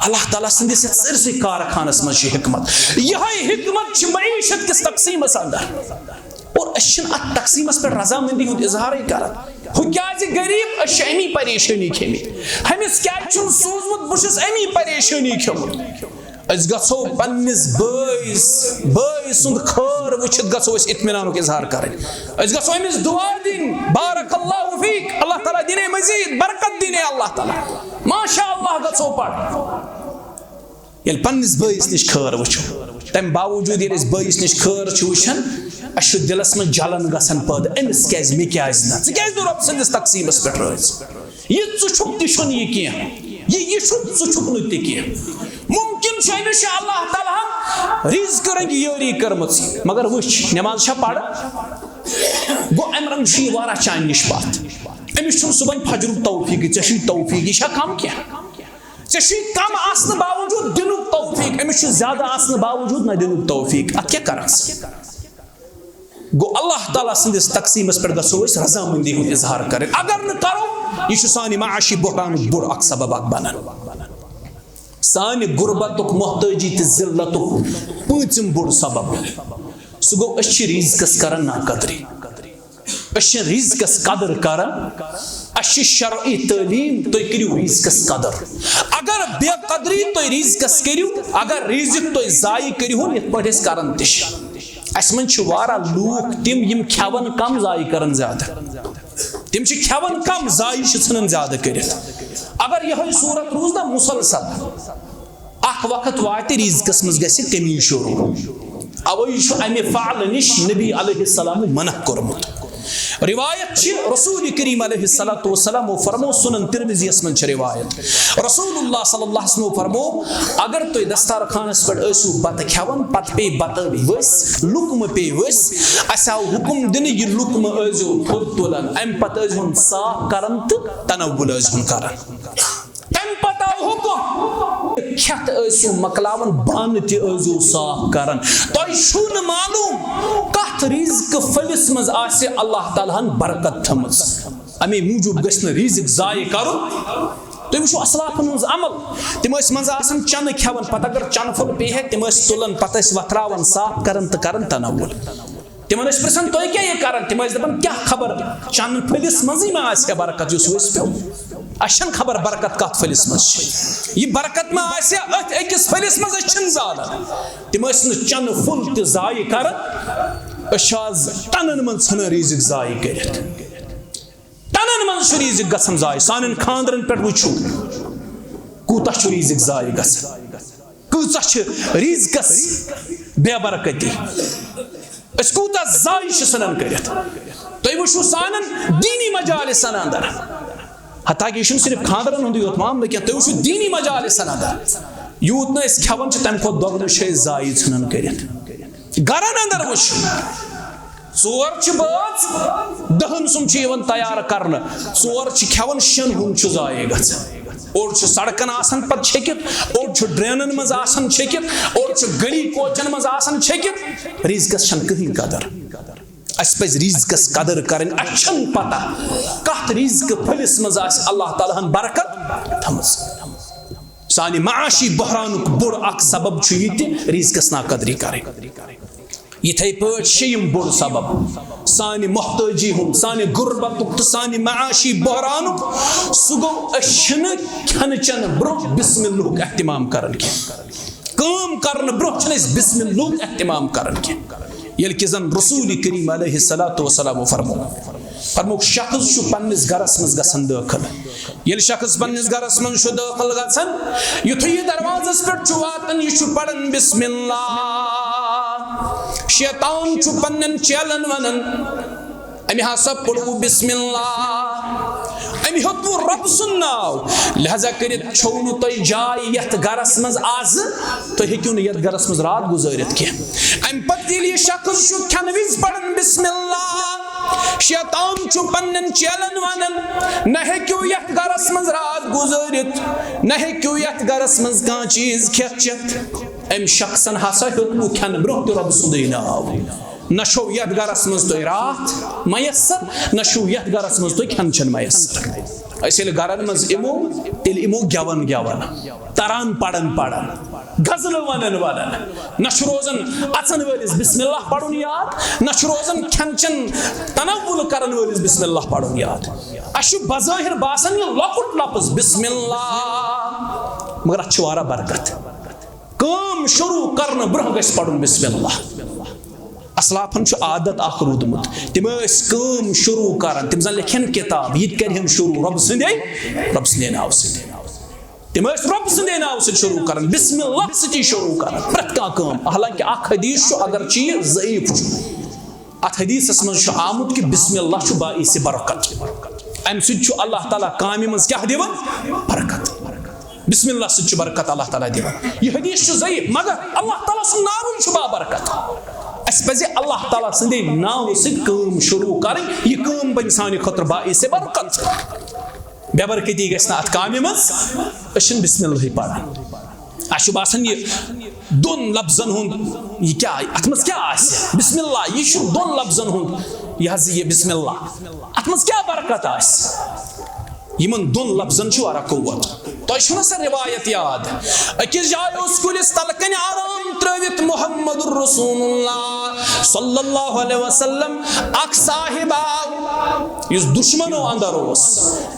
अल्लाह ताला सन्दस सरसे कारखानस मज हिकमत यह हिकमत मईशत किस तकसीमस अंदर और अत तकसीमस पे रजामंदी हुंद इजहार कर क्या गरीब अमी परेशानी खेमित हमिस क्या सूजमुत बहुत अमी परेशानी खेमुत गो पन्निस बई सुंद खर वुचित गो इत्मीनानुक इजहार कर गो अमिस दुआ दिन बारकल्लाहु फीक अल्लाह ताला दिने मजीद बरकत दिने अल्लाह ताला माशाअल्लाह गो पढ़ ये पन्निस बईस निश खर वुचो तम बावजूद ये बईस निश खर वुचान अस दिलस में जलन गसन पद अमिस क्या मे क्या ना रब सन्दस तकसीमस पे रज यह चुक तुन यह कह मुमकिन अल्लाह ताला रिज़्क़ रंगी योरी करम मगर वुच नमाज पढ़ गो अम रंग वारा चान निश पत अमिस सुबह फजर तौफीक ऐ तौफीक यह कम क्या ऐ कम आसने बावजूद दिन तौफीक अमिस ज्यादा आसने बावजूद ना दिन तौफीक अत क्या कर गो अल्लाह ताला सिंदिस तकसीमस पे गसो रजामंदी हुंद इजहार करें अगर न करो यह सानि माशी बहरान बुर अक सबब अक बनान सानि गुरबतुक मोहताजी तो जिल्लतुक पूंचम बुर सबब सह गो रिज़्क़स करन नाकदरी रिज़्क़स कदर करन शरई तालीम तुम करू रिज़्क़स कदर अगर बेकदरी तुम रिज़्क़स करू अगर रिज़्क़ तुम ज़ाय करू ये पे करन तिश अस मन लूक तिम यम खेवन कम ज़ाय करन ज्यादा तिम खेवन कम ज़ाय इन ज्यादा कर अगर यह सूरत रूज ना मुसलसल अख वक्त वात रिज़्क़स मज गि कमी शुरू अवे अमे फ़ाल निश नबी अलैहिस्सलाम मनह कोरमुत रिवायत रसूल करीम अलैहिस्सलातु वस्सलाम फरमो सुनन तिरमिज़ीयस मन रिवायत रसूलुल्लाह सल्लल्लाहु अलैहि वसल्लम फरमो अगर तुम दस्तार खानस पे ऐसु बत खेवन पत पे बत वस लुकम पे वस असाव हुकुम दिन ये लुकम ऐसु थोद तुलन अम पत ऐसु साफ करन तो तनव्वुल ऐसु करन तम पता हुकुम खेत ऐसु मकलावन बान ते ऐसु साफ करन तोय शुन मालूम कत रिज़्क़ फलिस मज आसे अल्लाह ताला बरकत थमस अमे मूजूब गस्न रिज़्क़ ज़ाय करो तुम वो असलाफन हज अमल तम मज चन खेवन पत अगर चन फुल पे तम तुलन पत वथरावन साफ करन तो करन तनव्वुल तम पृछन तुम क्या करन तम दपान क्या खबर चन फलिस मज मा आसे बरकत पे अशन खबर बरकत कत फलिस मज यह बरकत मा आसे अकिस फलिस मज जालन तम चन फुल तो ज़ाय करन तनन मन सन रिज़्क़ ज़ाय कर तनन मन रिज़्क़ गसन ज़ाय सान खानदरन पे वुचु कूता रिज़्क़ ज़ाय गसन कूचा रिज़्क़स बेबरकती कूता ज़ाय सनन कर तुम वो सान दीनी मजालिसन अंदर हता कि सिर्फ खानदरन हुंद योत मामले क्या तुम वो दीनी मजालिसन अंदर यूत न खेवन तम खो दोगन शे ज़ाय सनन कर गरन अंदर वो चोर बाज दहन सुम तैयार कर चोर खेवन शेन हुन ज़ाय और सड़कन आसन पे छकित और ड्रेनन मज आसन छकित और गली कोचन मज आसन छकित रिज़्क़स कहीं कदर अस पे रिज़्क़स कदर करें अच्छन पता कत रिज़्क़ फलिस मज अल्लाह ताला बरकत थमस सानि माशी बहरानुक बुर अक सबब ये रिज़्क़स नाकदरी करें इथे पे शेम बुर सबब सानि मोहताजी हुंद सानि गुरबतुक तो सानि माशी बहरानुक सह गो अशन खन चन ब्रो बिस्मिल्लाह एहतिमाम करन काम करन ब्रो बिस्मिल्लाह एहतिमाम करन ये कि जन रसूल करीम अलैहिस्सलातु वस्सलाम फरमो शख्स पन्निस गरस मज गसन दाखिल ये शख्स पन्निस गरस मज दाखिल गसन युथ यह दरवाजस पे वातन यह पढ़न बिस्मिल्लाह शैतान पन्न चलन वनन अमे हसा पढ़ू बिस्मिल्लाह अमे हेत वो रब सुन नाव लिहाजा कर छो तुम जाय यथ गरस मज आज तुम हेक्यू न यथ गरस मज रात गुजारित कह अम पे यह शख्स खन विज पढ़न बिस्मिल्लाह शैतान पन्न चलन वनन न हेक्यू यथ गरस मज रात गुजारित न हेक्यू यथ गरस मज कह चीज खेत चेत अम शख्सन हसा हेतु खन ब्रो तो रब सुंद नाव नशो यथ गरस मज तुम रात मयसर नशो यथ गरस मज तुम खन चन मयसर अस गरन मज इमो तेल इमो गेवन गेवन तरान पढ़न पढ़न गजल वनन वनन नश रोजन अचन वलिस बिस्मिल्लाह पढ़ुन याद नश रोजन खन चन तनव्वुल करन वलिस बिस्मिल्लाह पढ़ुन याद अशु बज़ाहिर बासन ये लकुट लफ्ज़ बिस्मिल्लाह मगर अच्छ वारा बरकत काम शुरू करन ब्रह गस पढ़ुन बिस्मिल्लाह असलाफन आदत अख रूदमुत तम काम शुरू कर तम जन लिखन किताब ये कर शुरू रब सदे नाव सद तम रब सदे नाव सद शुरू कर बिस्मिल्लाह सती शुरू कर प्रत काम हालांकि अख हदीस अगर चीज ज़ईफ अत हदीसस मज आमुत कि बिस्मिल्लाह बाइस बरकत अम सद अल्लाह ताला काम मज क्या दिवन बरकत बिस्मिल्लाह सद बरकत अल्लाह ताला दिवन यह हदीस ज़ईफ मगर अल्लाह ताला सुन नाव बरकत अस पजे अल्लाह ताला सदे नाव सद काम शुरू कर यह काम बन सानि खतर बाइस बरकत बेबरकती गस अत काम मज बिस्मिल्लाह पढ़ान अश बासान दोन लफ्जन हुंद यह क्या अतमस क्या आसे बिस्मिल्लाह यह दोन लफ्जन हुंद यह बिस्मिल्लाह अतमस क्या बरकत आसे यमन दोन लफ्जन वारा कुव्वत तो सा रिवायत याद अकिस जाय कुलिस तलकन आराम त्रवित मुहम्मदुर रसूलुल्लाह सल्लल्लाहु अलैहि वसल्लम अख साहिब इस दुश्मनो अंदर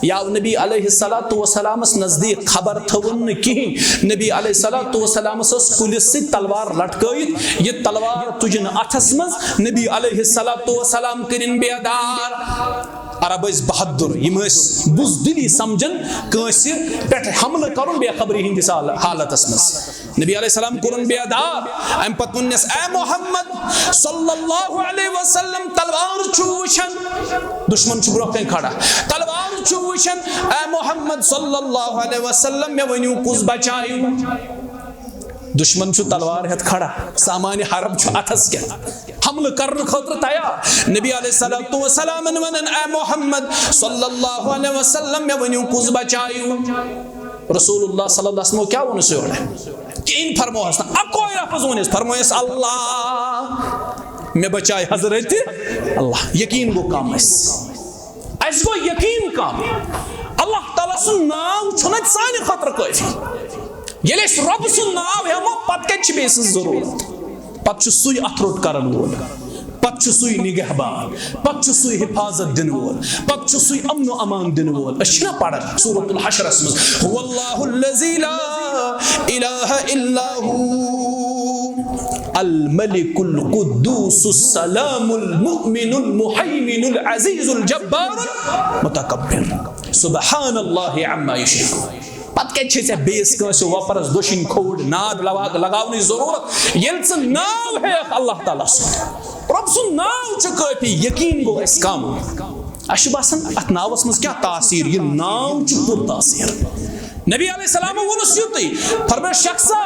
या नबी अलैहिस्सलातु वसलामस नजदीक खबर थवन कहीं नबी अलैहिस्सलातु वसलामस कुलिस तलवार लटकैत यह तलवार तुजन अथस मज नबी अलैहिस्सलातु वसलाम करिन बेदार अरब बहादुर यम बुजदिली समझन कंसे पे हमले कर बेखबरी हंदिस हालतस मज नबी अलैहिस्सलाम कोरन बेदार अम पत वनस ए मोहम्मद सल्लल्लाहु अलैहि वसल्लम तलवार वुचन दुश्मन ब्रोह कन खड़ा तलवार वुचन ए मोहम्मद सल्लल्लाहु अलैहि वसल्लम मे वनियो कुस बचायु दुश्मन तलवार हेत खड़ा सामान्य हरब अथस क्या हमले करने खतर तैयार नबी अलैहिस्सलातु वस्सलाम वनन ए मोहम्मद सल्लल्लाहु अलैहि वसल्लम मे वनियो कुस बचायु रसूलुल्लाह सल्लल्लाहु अलैहि वसल्लम क्या वन सो किन फरमोस अकोय लफ्ज वनस फरमोस अल्लाह मे बचाय हजरत अल्लाह यकीन गो कम अस गो यकीन कम अल्लाह ताला सुन नाम छुन सानि खतर काफी ये रब सुन नाव हेमो पत बेस जरूरत पत सुई अथरोट करन वोल पत सुई निगहबान पत सुई हिफाजत दिन वोल पत सुई अमन अमान दिन वोल अशना पढ़न सूरतुल हशर मज हुवल्लाहुल्लज़ी ला इलाहा इल्ला हु अल मलिकुल कुद्दूसुस सलामुल मुमिनुल मुहैमिनुल अज़ीजुल जब्बारुल मुतकब्बिर सुब्हानल्लाहि अम्मा युश्रिकून पत बेस वपरस दोशिन खोड़ नाद लगाने जरूरत ये नाव है अल्लाह ताला रब सुन नाव काफी यकीन गो कम बसान अत नावस मज क्या तासीर यह नाव पुर तासीर नबी अलैहिस्सलाम वोनस युत फरमाया शख्सा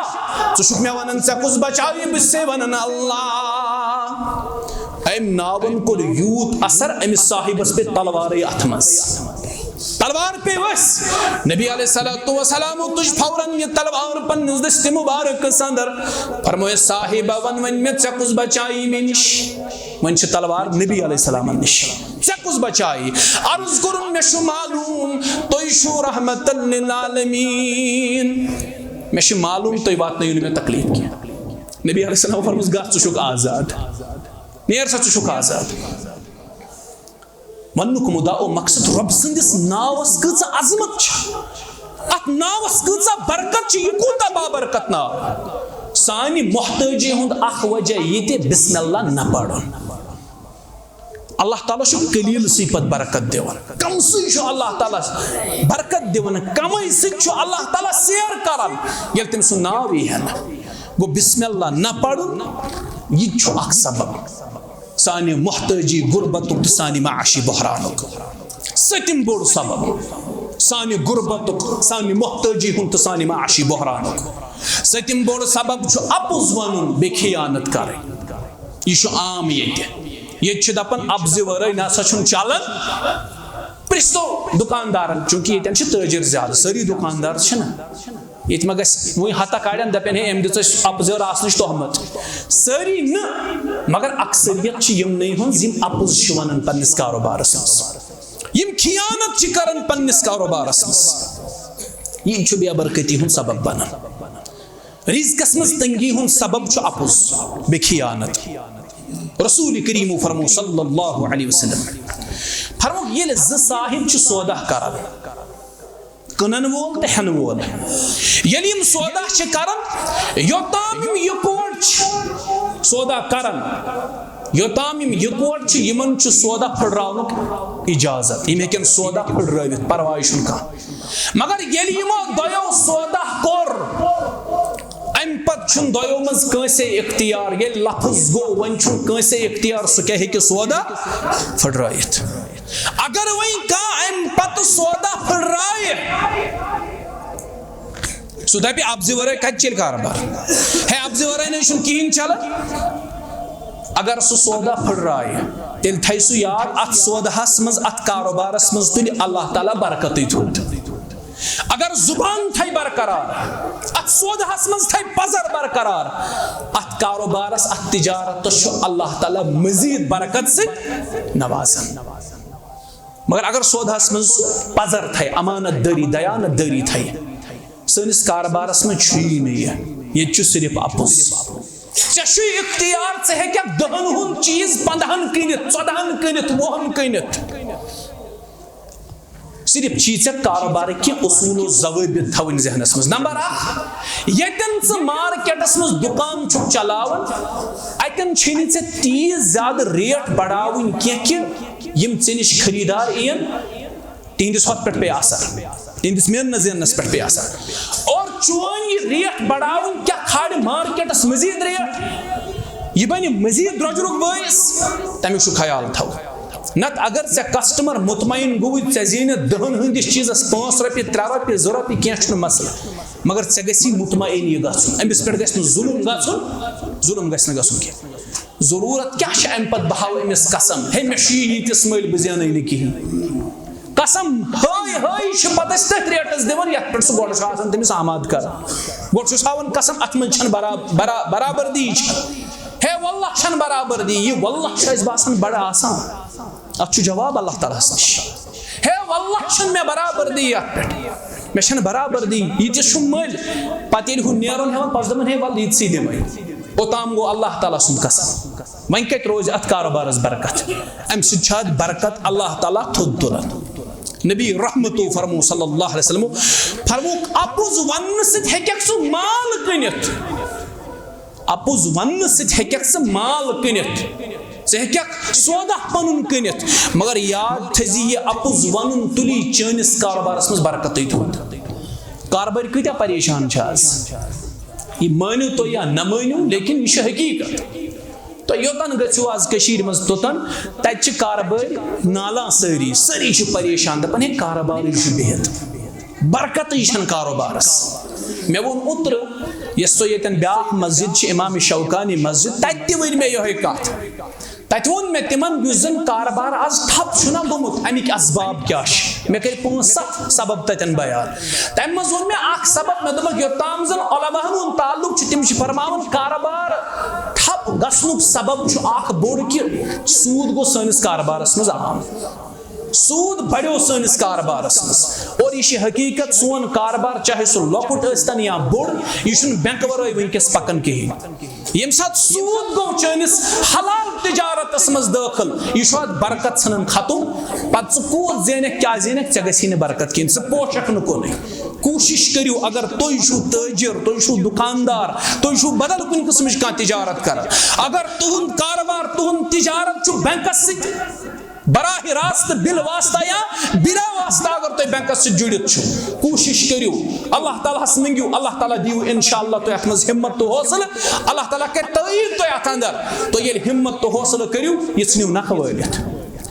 छु मे वन कुस बचाई बिसे वन अल्लाह अम नावन कोर यूत असर अमिस साहिबस पे तलवार अथ मज तलवार पे वस नबी अलैहिस्सलातु वस्सलाम तुझ फौरन ये तलवार पन्निस दस्त मुबारक संदर फरमाया साहिबा वन मे कुस बचाई मे निश वन तलवार नबी अलैहिस्सलाम निश कुस बचाई अर्ज करुन मे मालूम तुय छु रहमतल लिल आलमीन मे मालूम तुय वातनयु मे तकलीफ की नबी अलैहिस्सलाम फरमाया गा छु आजाद नेर सा छु आजाद वनुक मुदा मकसद रब सदिस नावस कच अजमत अत नावस कच बरकत यह कूत बाबरकत नाव सानि मोहताजी हुंद अख वजह ये बिस्मिल्लाह न पढ़न अल्लाह ताला कलील सिपत बरकत दिवन कम सी अल्लाह ताला बरकत दिवन कम सी अल्लाह ताला सेर करन ये तम सु नाव यह गो बिस्मिल्लाह न पढ़न यह अख सबब सानि मोहताजी गुरबत सानि माशी बहरानुक सतिम बोड़ सबब सानि गुरबत सानि मोहताजी हुन सानि माशी बहरानुक सतिम बोड़ सबब अपुज वन बे खियानत कर यह आम ये दपन अब्ज वर नसा चलन प्रिस्तो दुकानदारन चूंकि ये तजिर ज्यादा सारी दुकानदार ये मा वही हता काड़न दपन हे अम दिस अप्जर आसनिश तोहमत सारी न मगर अक्सरियत यम अपुज वन पन्निस कारोबारस यम खियानत करन पन्निस कारोबारस यह बेबरकती हुन सबब बनन रिज़्क़स मज तंगी हुन सबब अपुज बे खियानत रसूल करीम फरमो सल्लल्लाहु अलैहि वसल्लम फरमो ये साहिब सौदा करन कनन वोल तो हेन वोल यम सौदा करन योताम यकोट सौदा करन योताम यकोट यमन सौदा फुड़रावनुक इजाजत यम हेकन सौदा फुड़रावित परवाह छुन मगर यमो दयो सौदा कोर अम पत दयो मज कंसे इख्तियार ये लफ्ज गो वन कंसे इख्तियार सह क्या हेकि सौदा फुड़रावित अगर वही का अम पत सौदा फुड़राय सह दप अब्ज वर कत चल कारबार है अब्ज वर कहें चलन अगर सह सौदा फुड़राय तेल थी सह याद अत सौदाहस मज अत कारोबारस मज तुल अल्लाह ताला बरकत थोत अगर जुबान थी बरकरार, अत सौदहस मज थी पजर बरकरार, अत कारोबारस अत तिजारत अल्लाह ताला मजीद बरकत से नवाजन। मगर अगर सौदहस मज पजर थी, अमानत दरी दयानत दरी थी, सनिस कारोबारस में ये सिर्फ अपुज। इख्तियार से है क्या 10 चीज 15 कनित 14 कनित 20 कनित, सिर्फ चीज कारोबार की उसूल ज़वाबित थवन जहनस मज। नंबर 1, यतन मार्केटस मज दुकान चलावन, अतन तीज ज्यादा रेट बढ़ावन कि यम निश खरीदार इन तिंदिस हथ पे असर, तिंदिस मेहनत जेनस पे असर। और चोन ये रेट बढ़ावन क्या खाड़ मार्केटस मजीद रेट, यह बन मजीद द्रजुरुक बयस, तमिक ख्याल थव। नत अगर से कस्टमर मुतमईन गो जीन 10 हंदिस चीजस 5 रुपये 3 रुपये 2 रुपये क्या मसल, मगर ऐ गसी मुतमईन यह गन, अमिस पे जुलुम जुलुम गि जरूरत क्या अम पे बहाव अमिस कसम, हे मे यीतिस मल बह जेन कहें कसम हाय पत तथ रेटस दिवान ये पे गोड तमिस आमाद कर गोड हावन कसम अत मज बराबरदी, हे वल्लाह छन बराबरदी, यह वल्लाह बासान बड़ा आसान, अत जवाब अल्लाह ताला निश, हे वल्लाह छन मे बराबरदी, अत मे छन बराबरदी यीतिस मल पत हु नेरन हेवन पस दपन हे वल यीतसी दिमे, ओताम गो अल्लाह ताला सुन कसम। वन कत रोज अत कारोबारस बरकत, अम सत बरकत अल्लाह ताला थोद तुलन। नबी रहमतो फरमो सल्लल्लाहु अलैहि वसल्लम फरमो अपुज वन सु माल कनित, अपुज वन सु माल कनित, सौदा पनुन कनित, मगर याद थी यह अपुज वन तुली चनिस कारोबारस मज बरकत थोद। कारोबार कत्या परेशान यह मानो तो या न मानो, लेकिन यह हकीकत। तो योतन गो आज कशीर मज तोतन तत कारोबार नाला सारी परेशान, दपान हे कारोबार बिहत, बरकत कारोबारस। मे वोन उतर यस यन ब्या मस्जिद इमाम शौकानी मस्जिद, तत वन मे यह कत, तत वोन मे तिमन जन कारोबार आज ठप छुना गोमुत, अमिक असबाब क्या मे कर 5-7 सबब तन बयान। तम मज वोन मे अख सबब, मे दोपक योताम जन उलमाहन हुन ताल्लुक तिम फरमावन कारोबार ठप गसनुक सबब अख बोड़ कि सूद गो सनिस कारोबारस मज आम, सूद बढ़ो सनिस कारोबारस मज। और यह हकीकत सोन कारोबार चाहे सह लकुट स्तन या बोड़, यह बैंक वराई वनकस पकन कहें। यम सात सूद गो चनिस हलाल तिजारतस मज दाखिल, यह बरकत सन खत्म, पे कूत जेनक क्या जेनक ऐ गि बरकत कहें, सह पोशक नुकुन। कोशिश करू अगर तुम ताजिर, तुम दुकानदार, तुम बदल कुन किस्म कह तिजारत कर, अगर तुहद कारोबार तुहद तिजारत बैंकस बराह रास्त बिल वास्ता या बिला वास्ता अगर तुम बैंकस जुड़ित कोशिश करू, अल्लाह ताला मंगू, अल्लाह ताला दियो इंशाअल्लाह तो अत हिम्मत तो हौसल, अल्लाह ताला कर तईद तो अत अंदर, तो ये हिम्मत तो हौसल करू ये नो नख वलित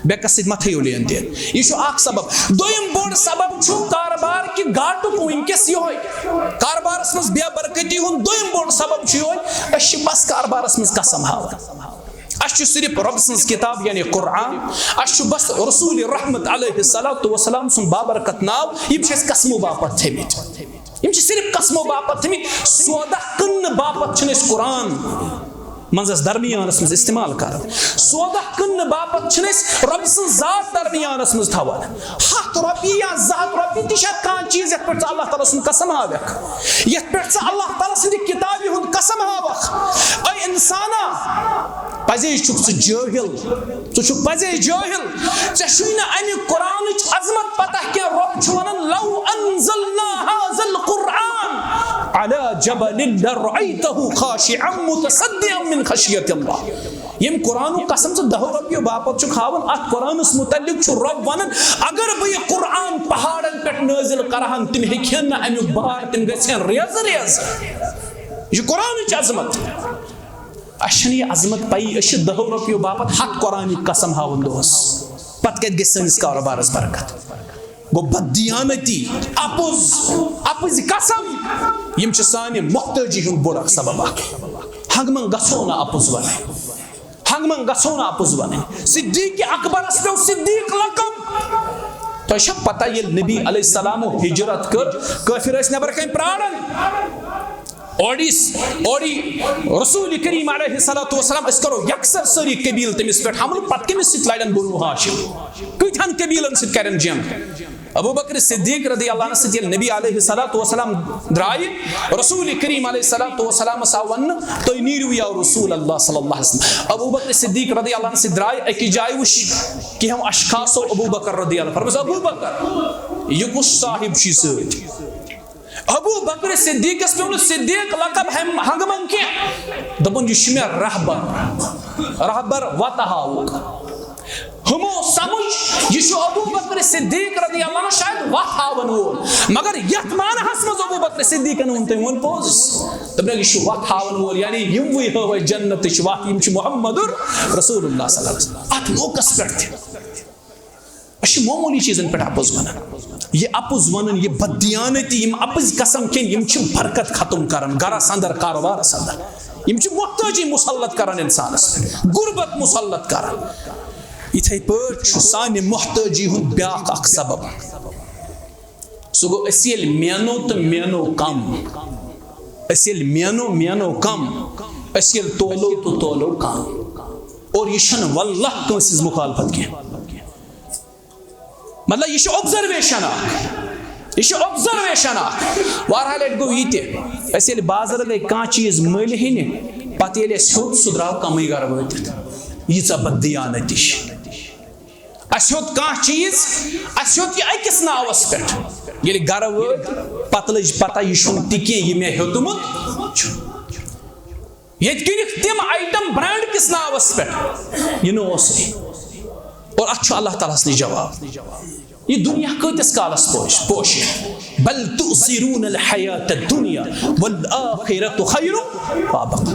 बेकस मथो लेन देन, यह सबब। दोम बोड़ सबब कारोबार कि घाटुक वनकस ये कारोबारस मज बेबरकती हुन दोम बोड़ सबब ये बस कारोबारस मज कसम हावन, अश सिर्फ रब सज किताब यानी कुरान, अश बस रसूल रहमत अलैहिस्सलातु वस्सलाम सुन बाबरकत नाव, यम कसमो बापत थमित, यम सिर्फ कसमो बापत थमित, सौदा कन्न बापत कुरान मंजस दरमियानस मज इस्तेमाल कर, सौदा कन्न बापत रब सज जात दरमियानस मज थवान। 100 रुपये या 200 रुपये तह कह चीज ये अल्लाह ताला सुन कसम हावक, ये अल्लाह ताला सद किताब हुंद कसम हावक। ऐ इंसाना पजे जाहिल, पजे जाहिल, ऐ अमि कुरान अजमत पता कि रब वन लौ अनज़लना हाज़ल कुरान अला जबलिन लरअयतहु खाशिअन मुतसद्दिअन मिन खशियतिल्लाह। यम कुरान कसम से 10 रुपये बापत हावन, अत कुरानस मुतल्लिक रब वन अगर बह यह कुरान पहाड़न पे नाजिल करहन तिम हेन अमुक बार, तिम गन रेज रेज, यह कुरान अजमत। अशन यह अजमत पई 10 रुपये बापत 100 कुरान कसम हावन दोस, पत कत गस कारोबारस बरकत गो बददियानती अपुज कसम, यम सानि मुख्तजी हुंद बोड़ सबब। हंगमन गो ना अपुज वन, हंगमन गो ना अपुज वन। सिद्दीक अकबरस पे सिद्दीक लकब, तो पता ये नबी अलैहिस्सलाम हिजरत कर काफिर नबर कहीं प्राणन ओडी रसूल करीम अलैहिस्सलातु वस्सलाम अस करो यकसर सारी कबील तमिस पे हमल पत कमिस सित लड़न बनु हाशिम कथन कबीलन सित करन जंग अबू बकर सिद्दीक रदियल्लाहु अन्हु सित नबी अलैहिस्सलातु वस्सलाम द्राय रसूल करीम अलैहिस्सलातु वस्सलाम सावन तो नीरु या रसूल अल्लाह सल्लल्लाहु अलैहि वसल्लम अबू बकर सिद्दीक रदियल्लाहु अन्हु सित द्राय एक जाय वश कि हम अशखासो अबू बकर रदियल्लाहु फरमाया अबू बकर ये कुछ साहिब छी सत अबू बकर सिद्दीक सिद्दीक लकब हम हंगमन के दपन ये रहबर वतहाउक हमो समझ ये अबू बकर सिद्दीक रदियल्लाहु अन्हु शायद वतहावन वो मगर यत मानहस मज अबू बकर सिद्दीक न उनते वन पोज तबने ये वतहावन वो यानी यम वे हो जन्नत छ वात यम छ मुहम्मदुर रसूलुल्लाह सल्लल्लाहु अलैहि वसल्लम अत मौकस पे अश मामूली चीजन पे अपोज वनन ये अपोज वनन ये बददियानती यम अपोज कसम के यम छ बरकत खत्म करन गरस अंदर कारोबार अंदर यम छ मुहताजी मुसल्लत करन इंसानस गुरबत मुसल्लत करन इथे पर सानि मुहताजी हुन ब्याक अख सबब सो गो असिल मेनो तो मेनो कम असिल मेनो कम असिल तोलो तो तोलो कम और ये शन वल्लाह कंसिस मुखालफत के मतलब ये ऑब्जर्वेशन वारहाल गो ये बाजार गई कह चीज मल हेन पे सोद सह द्राव कम गर वत यीचा बददियानत कह चीज अकिस नावस पे गर वत पत लज पता यह ती मे हेतमुत ये तम आइटम ब्रांड किस नावस पे यह और अच्छा अल्लाह ताला ने जवाब ये दुनिया कतिस कालस पोश बल तुसिरून अल हयात दुनिया वल आखिरतु खैरु वाबक़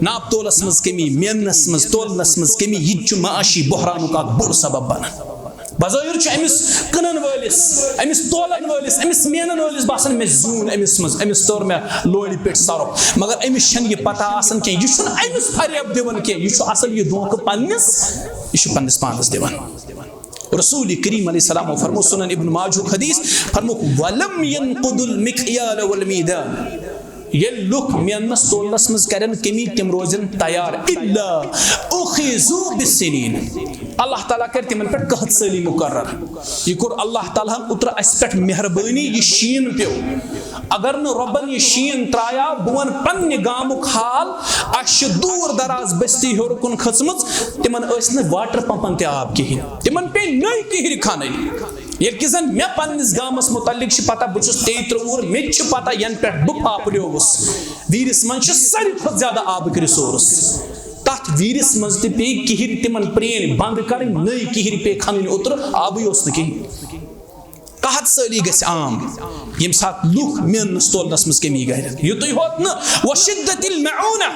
नाप तोलस मज कमी मेनस मज तोलनस मज कमी यह माशी बहरान का बड़ सबब बनन बज़ाहिर अमिस कनन वलिस अमिस तोलन वलिस अमिस मेनन वलिस बासन मे जून अमिस तोर मे लोड़ी पे सरो मगर अमिस छन ये पता आसन के यह छन अमिस फरेब दिवन के यह असल ये धोख पन्निस यह पन्निस पानस दिवन रसूल करीम अलैहिस्सलाम फरमो सुनन इब्न माजुह हदीस फरमो वलम यनकुदुल मिक्याल वल मीदान ये लुक मेनस तोलनस मज करन कमी तिम रोजन तैयार इल्ला उखिजु बिस्सिनीन अल्लाह ताला कर तिमन पे कहत सली मुकर्रर ये कुर अल्लाह ताला उतर अस पे मेहरबानी ये शीन पे अगर न रब्बन ये शीन त्राया बुवन पन्ने गामुक हाल अश दूर दराज बस्ती होर कुन खचमच तिमन अस न वाटर पंपन ते आब कहिन तिमन पे नई किहिर खानै ये किसन मे पन्निस गामस मुतल्लिक पता बुचुस 23 वुर मे पता यन पे बुक आपलियोस वीरिस मन सारी खुद ज्यादा आबक रिसोर्स तथ वीरिस मज पे किहिर तिमन प्रेन बंद कर नई किहिर पे खन उतर आबी कहीं कहत सली गस आम यम सात लुक मेनस तोलनस मज कमी गर युत होत न वशिद्दतिल मऊना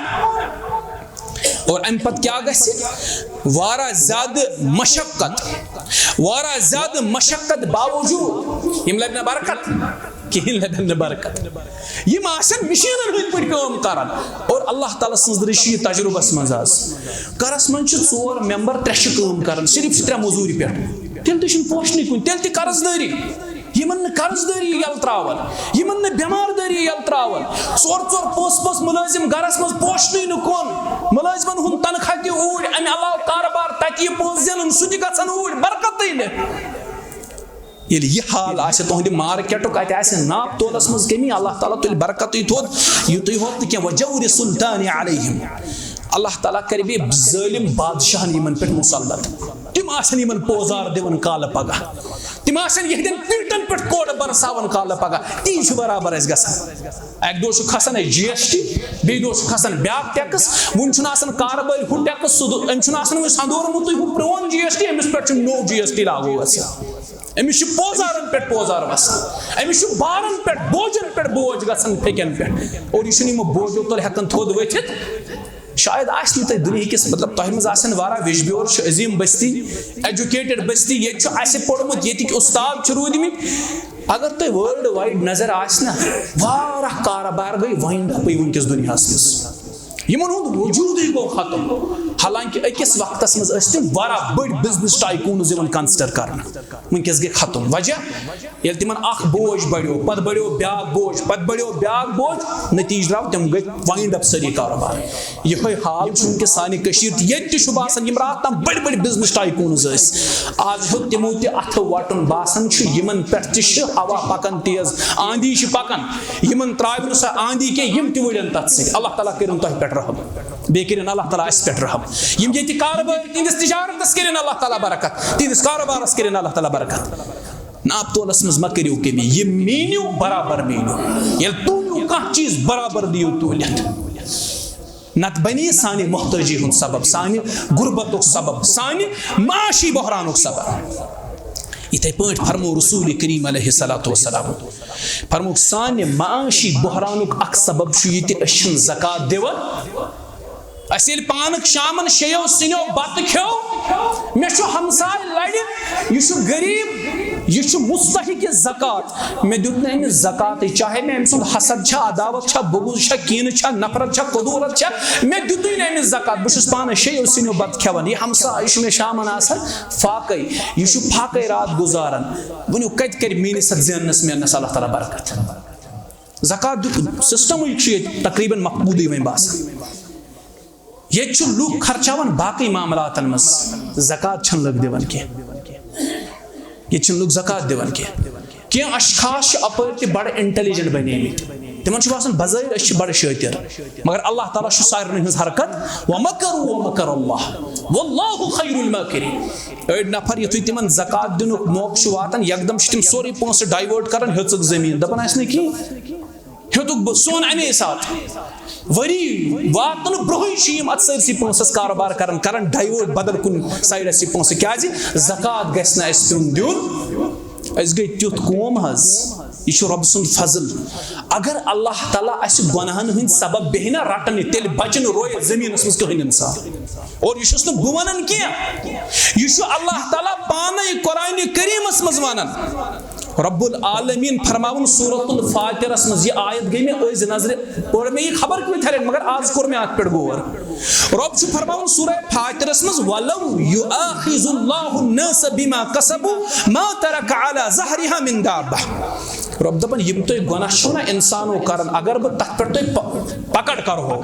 और अम पत क्या गस वारा ज्यादा मशक्कत बावजूद यम लगना बरकत कहीं लगन बरकत यम आसन मिशीनन हद पर काम करन और अल्लाह ताला सन्ज दृश्य तजुर्बस मजाज करस मन छ 4 मेंबर 3 काम करन सिर्फ 3 मजूरी पे तेल तो पोशनी कुन तेल ती कर्जदारी यमन कर्जदारी यल त्रावन यमन बेमारदारी यल त्रावन 4 पोस मुलाजिम गरस मज पोशनी न कोन मुलाजिमन हुन तनखा ती ऊड अम अलाव कारबार तकी पोस जन सुति गसन ऊड बरकत ने ये हाल आसे तुहद मार्केटुक अत नाप तोलस मज कमी अल्लाह ताला तुल बरकत थोद युत होत क्या वजौर सुल्तान अलैहिम अल्लाह ताला कर बे जालिम बादशाह यमन पे मुसल्लत तिम आसन यमन पोजार दिवन काल पगा तिम आसन यहदन पीटन पे कोड बरसावन काल पगा ती बराबर अस गसन एक दो खसन GST बे दो खसन ब्याक टैक्स वन छुन आसन कारबार हु टैक्स अम छुन आसन संदोरमुत हु प्रोन GST अमिस पे नो GST लागू गस अमिस पोजारन पे पोजार वस अमिस बारन पे बोजन पे बोझ गसन फेकन पे और यह बोझो तल हेकन थोद वथित शायद आज नुत दुनिया किस मतलब तह मज आसन वारा विजब्योर अजीम बस्ती एजुकेटेड बस्ती ये पोड़मुत ये उस्ताद रूदमित अगर तुम वर्ल्ड वाइड नजर आना वारा कारोबार गई वाइंड अप वनकस दुनिया यमन हुंद वजूदे गो खत्म। हालांकि अकिस वक्तस मज ٲسۍ तिम वारा बड़ बिजनेस टाइकून्स यमन कंसिडर करना, वनकस गई खत्म। वजह येल तिमन अख बोझ बढ़ियो, पत बढ़ियो ब्याक बोझ, पत बढ़ियो ब्याक बोझ, नतीज द्राव तिम गई वाइंड अप सारी कारोबार। यह हाल कि सानी कशीर ये बासान यम रात तम बड़ बड़ बिजनेस टाइकून्स ٲسۍ। आज हो तिमो ते अथ वटन बासान यमन पे हवा पकन तेज, आंधी पकन, यमन त्राव सा आंधी के यम ते वड़न तथ सि। अल्लाह ताला करिन तह पे रहम, बे करिन अल्लाह ताला अस पे रहम। यम ये कारोबार तिंदिस तिजारतस करिन अल्लाह ताला बरकत, तिंदिस कारोबारस करिन अल्लाह ताला बरकत। नाप तोलस मज मा करियो कमी, ये मीनियो बराबर मीनियो, ये तुलियो कह चीज बराबर दियो तुलियत। नत बनी सानी मोहताजी हुन सबब, सानी गुरबतुक सबब, सानी माशी बहरानुक सबब। इथे पॉइंट फरमो रसूल करीम अलैहिस्सलातु वस्सलाम फरमो सानी माशी बहरानुक अक सबब छु ये अशन ज़कात देवन। असिल पानक शामन शेयो सिनो बत खो, मे छु हमसाय लड़, यह गरीब, यह मुस्तहिक ज़कात, मे दुत न अमिस ज़कात, चाहे मे अम सुंद हसद छा, अदावत छा, बुगुज छा, कीन छा, नफरत छा, कदूरत छा, मे दुत न अमिस ज़कात। बस पान शेयो सिनो बत खवन, यह हमसा यह मे शामन आसान फाकै, यह फाकै रात गुजारन, वनो कत कर मेनिस ज़हनस मेनस अल्लाह ताला बरकत। ज़कात दुत सिस्टम तकरीबन मकबूदी में बासान। ये लूक खर्चावन बाकी मामलातन मज, ज़कात छन लग दिवन के, ये लूक ज़कात दिवन के अशखास अपर बड़ इंटेलिजेंट बने तिमन बासान बज़ाहिर बड़ शातिर, मगर अल्लाह ताला सारे हज हरकत वमकरू वमकर अल्लाह वल्लाहु खैरुल माकिरीन। अड़ नफर युथु तिमन ज़कात दिन मौक़ वातान यकदम तिम सोरे पोंस डाइवर्ट कर हेचुक जमीन दपान कि हेतुक सोन अमे साथ वरी वातन ब्रोह अत सरसी पोंसस कारोबार करन डाइवर्ट बदल कुन साइडस पोंस क्या ज़कात गस न पेन दिन। अस गई तुथ कौम हज, यह रब सुंद फजल। अगर अल्लाह ताला अस गुनाहन हंद सबब बेहना रटन तेल बचन रोय जमीनस मज कहीं इंसान। और यह बह वन यह अल्लाह ताला पाने कुरान करीमस मज वन। रब्बुल आलमीन फरमावन सूरतुल फातिरस मज यह आयत गई में अज नजर और मैं ये खबर क्यों थर मगर आज कोर मैं अत पे गौर। रब फरमावन सूरह फातिरस मज वलौ युआखिजुल्लाहु अन्नास बिमा कसबु मा तरक अला ज़हरिहा मिन दाब्बा। रब दपन यम तो गुनाह छो ना इंसानो करन, अगर ब तथ पे तो पकड़ कर हो,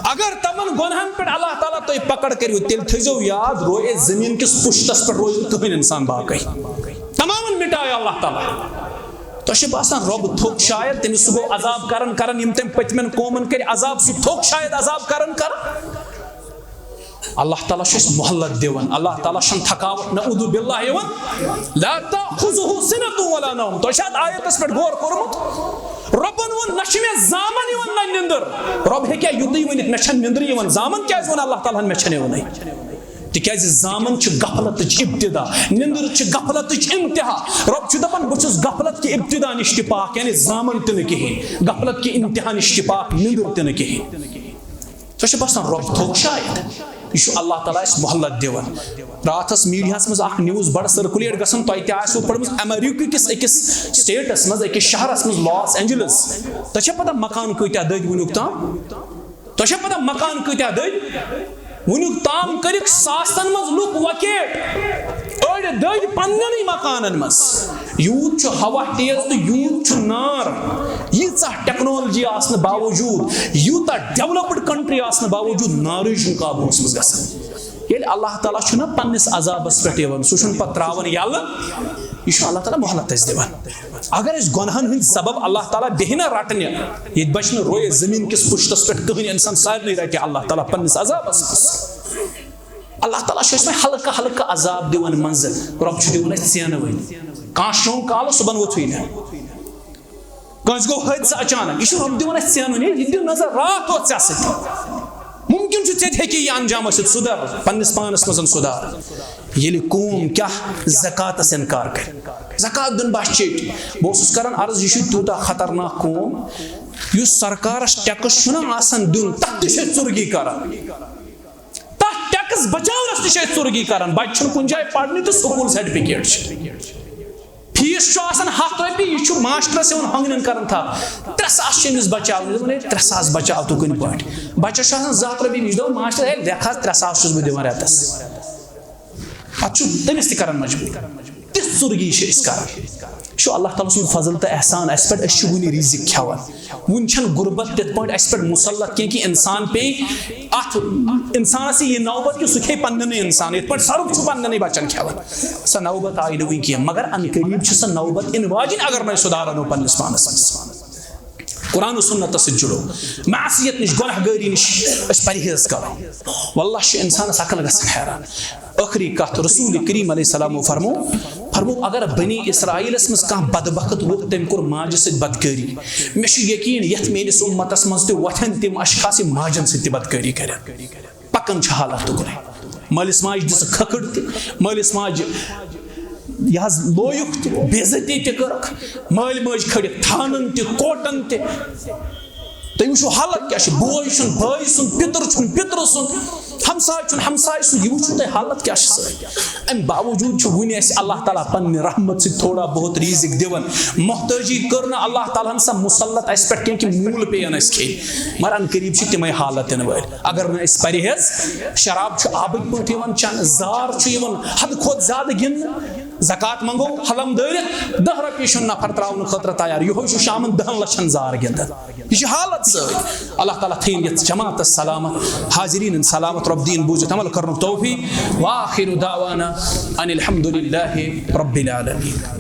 अगर तमन गुनाहन पे अल्लाह ताला तो पकड़ करियो तेल थजो याद रोए जमीन किस पुश्तस पे रोज कहीं इंसान बाकी तमाम मिटाए अल्लाह ताला। तो बासान रब थोक शायद तमिस गो अजाब करन यम तम पतमन कौमन कर अजाब सह थोक शायद अजाब करन। अल्लाह ताला मोहल्लत दिवन, अल्लाह ताला थकावट नऊदु बिल्लाह यवन ला ताखुजुहु सिनतु वला नौम। तो शायद आयतस पे गौर करमुत रबन वन नश मे जामन यवन न निंदर। रब हे क्या युद्ध वनित मे छन निंदर यवन, जामन क्या वन अल्लाह ताला मे छन यवन तिकाज जामन गफलत इब्तिदा, निंदर गफलत इंतहा। रब दपान बहुत गफलत के इब्तिदा निश पाक, यानी जामन तन कहें, गफलत के इंतहा निश पाक, निंदर तन कहें। तो बसान रब थोक शायद यह अल्लाह ताला मोहल्लत दिवन। रातस मीडिया मज न्यूज़ बड़ सर्कुलेट गसन, तुम पढ़ अमेरिका किस अकिस स्टेटस मज अकिस शहरस मज लॉस एंजलिस, तो पता मकान कत्या दद वनुक ताम, तो पता मकान कत्या दद वनुक ताम कर सासन मज लुक वकेट अड़ दद पन्न मकानन मज। यूत हवा तेज तो यूत नार, यीचा टेक्नोलॉजी आसने बावजूद, यूता डेवलप्ड कंट्री आसने बावजूद नार काबूस मज गसन। ये अल्लाह ताला छुना पन्निस अजाबस पे यवन, सह पे त्रावन यल, यह अल्लाह ताला मोहलत दिवन। अगर इस गुनाहन हंद सबब अल्लाह ताला बेहना रटन ये बच न रोए जमीन किस पुश्तस पे कहीं इंसान सारे रटे अल्लाह ताला पन्निस अजाबस। अल्लाह ताला हल्का हल्का अजाब दिवन मंजिल। रब दिवन चेन वन कह शों काल सुबह वोथु न कस गो हादसा अचानक, यह रब दिवन चेन वन यह दिव नजर रात वो ऐ मुमकिन हे यह अंजाम सुधार पन्निस पानस मज सुधार ये कौम क्या ज़कातस इनकार कर। ज़कात दिन बह चेट बहुत कर अर्ज यह तूता खतरनाक कौम यह सरकारस टैक्स दिन तथ चुर्गी कर, तथ टैक्स बचावनस तुर्गी कर। बच्चे कुछ जाए पढ़ने तो स्कूल सर्टिफिकेट फीस हथ रपी यह मास्टरस हंगन कर था 3,000 बचाव 3,000 बचाव तो कुन पे बचस 2 रपी निश दो मास्टर लेख 3,000 बह दिवान रेतस पे तमिस तक मजबूर तिथ सुर्गी कर अल्लाह ताला सुन फजल तो एहसान अस पे वन रिजिक खान वन गुरबत तिथ पे मुसलत कि इंसान पे अत इंसानस यह नौबत कि सह खे पन्न इंसान ये सरुफ पन्न बचन खान सह नौबत आई नुन कह मगर अन करीब सह नौबत इन वाजिन अगर मैं सुधार अनो पन्निस पानस कुरान सुन्नत से जुड़ो मासियत निश गुनहगारी निश परहेज करो वल्लाह इंसान अकल गसन हैरान आखिरी कथ रसूल करीम अलैहिस्सलाम फरमो अगर बनी इसराइलस मज कह बदबख्त वो तम कोर माज से बदकारी मे यकीन यथ मेनिस उम्मतस मज वथन तम अशखास माजन से बदकारी कर पकन हालत तुकुन मलिस माज दिस खकड़ मलिस माज यह लोयुक बेजती तक मल मज खड़ थानन कोटन तुम वो हालत क्या बोय सुन भाई सुन पितर सुन हमसाय सुन यह वो तुम हालत क्या अम बावजूद वन अल्लाह ताला पन्ने रहमत से थोड़ा बहुत रिजिक दिवन मोहताजी कर अल्लाह ताला सा मुसलत अस पे कि मूल पेन खे मगर अन करीब तमें हालत इन वर अगर न परहेज शराब आब पे चन जार हद खोत ज्यादा गिन ज़कात मंगो हलम दरित 10 रपी नफर त्रावन खतर तैयार यो शाम 10 लक्षन जार गिंदन यह हालत अल्लाह ताला थीन ये जमात सलामत हाजिरीन सलामत रब्दीन बूझ अमल कर तौफीक व आखिर दावाना अनिल हम्दुलिल्लाहि रब्बिल आलमीन।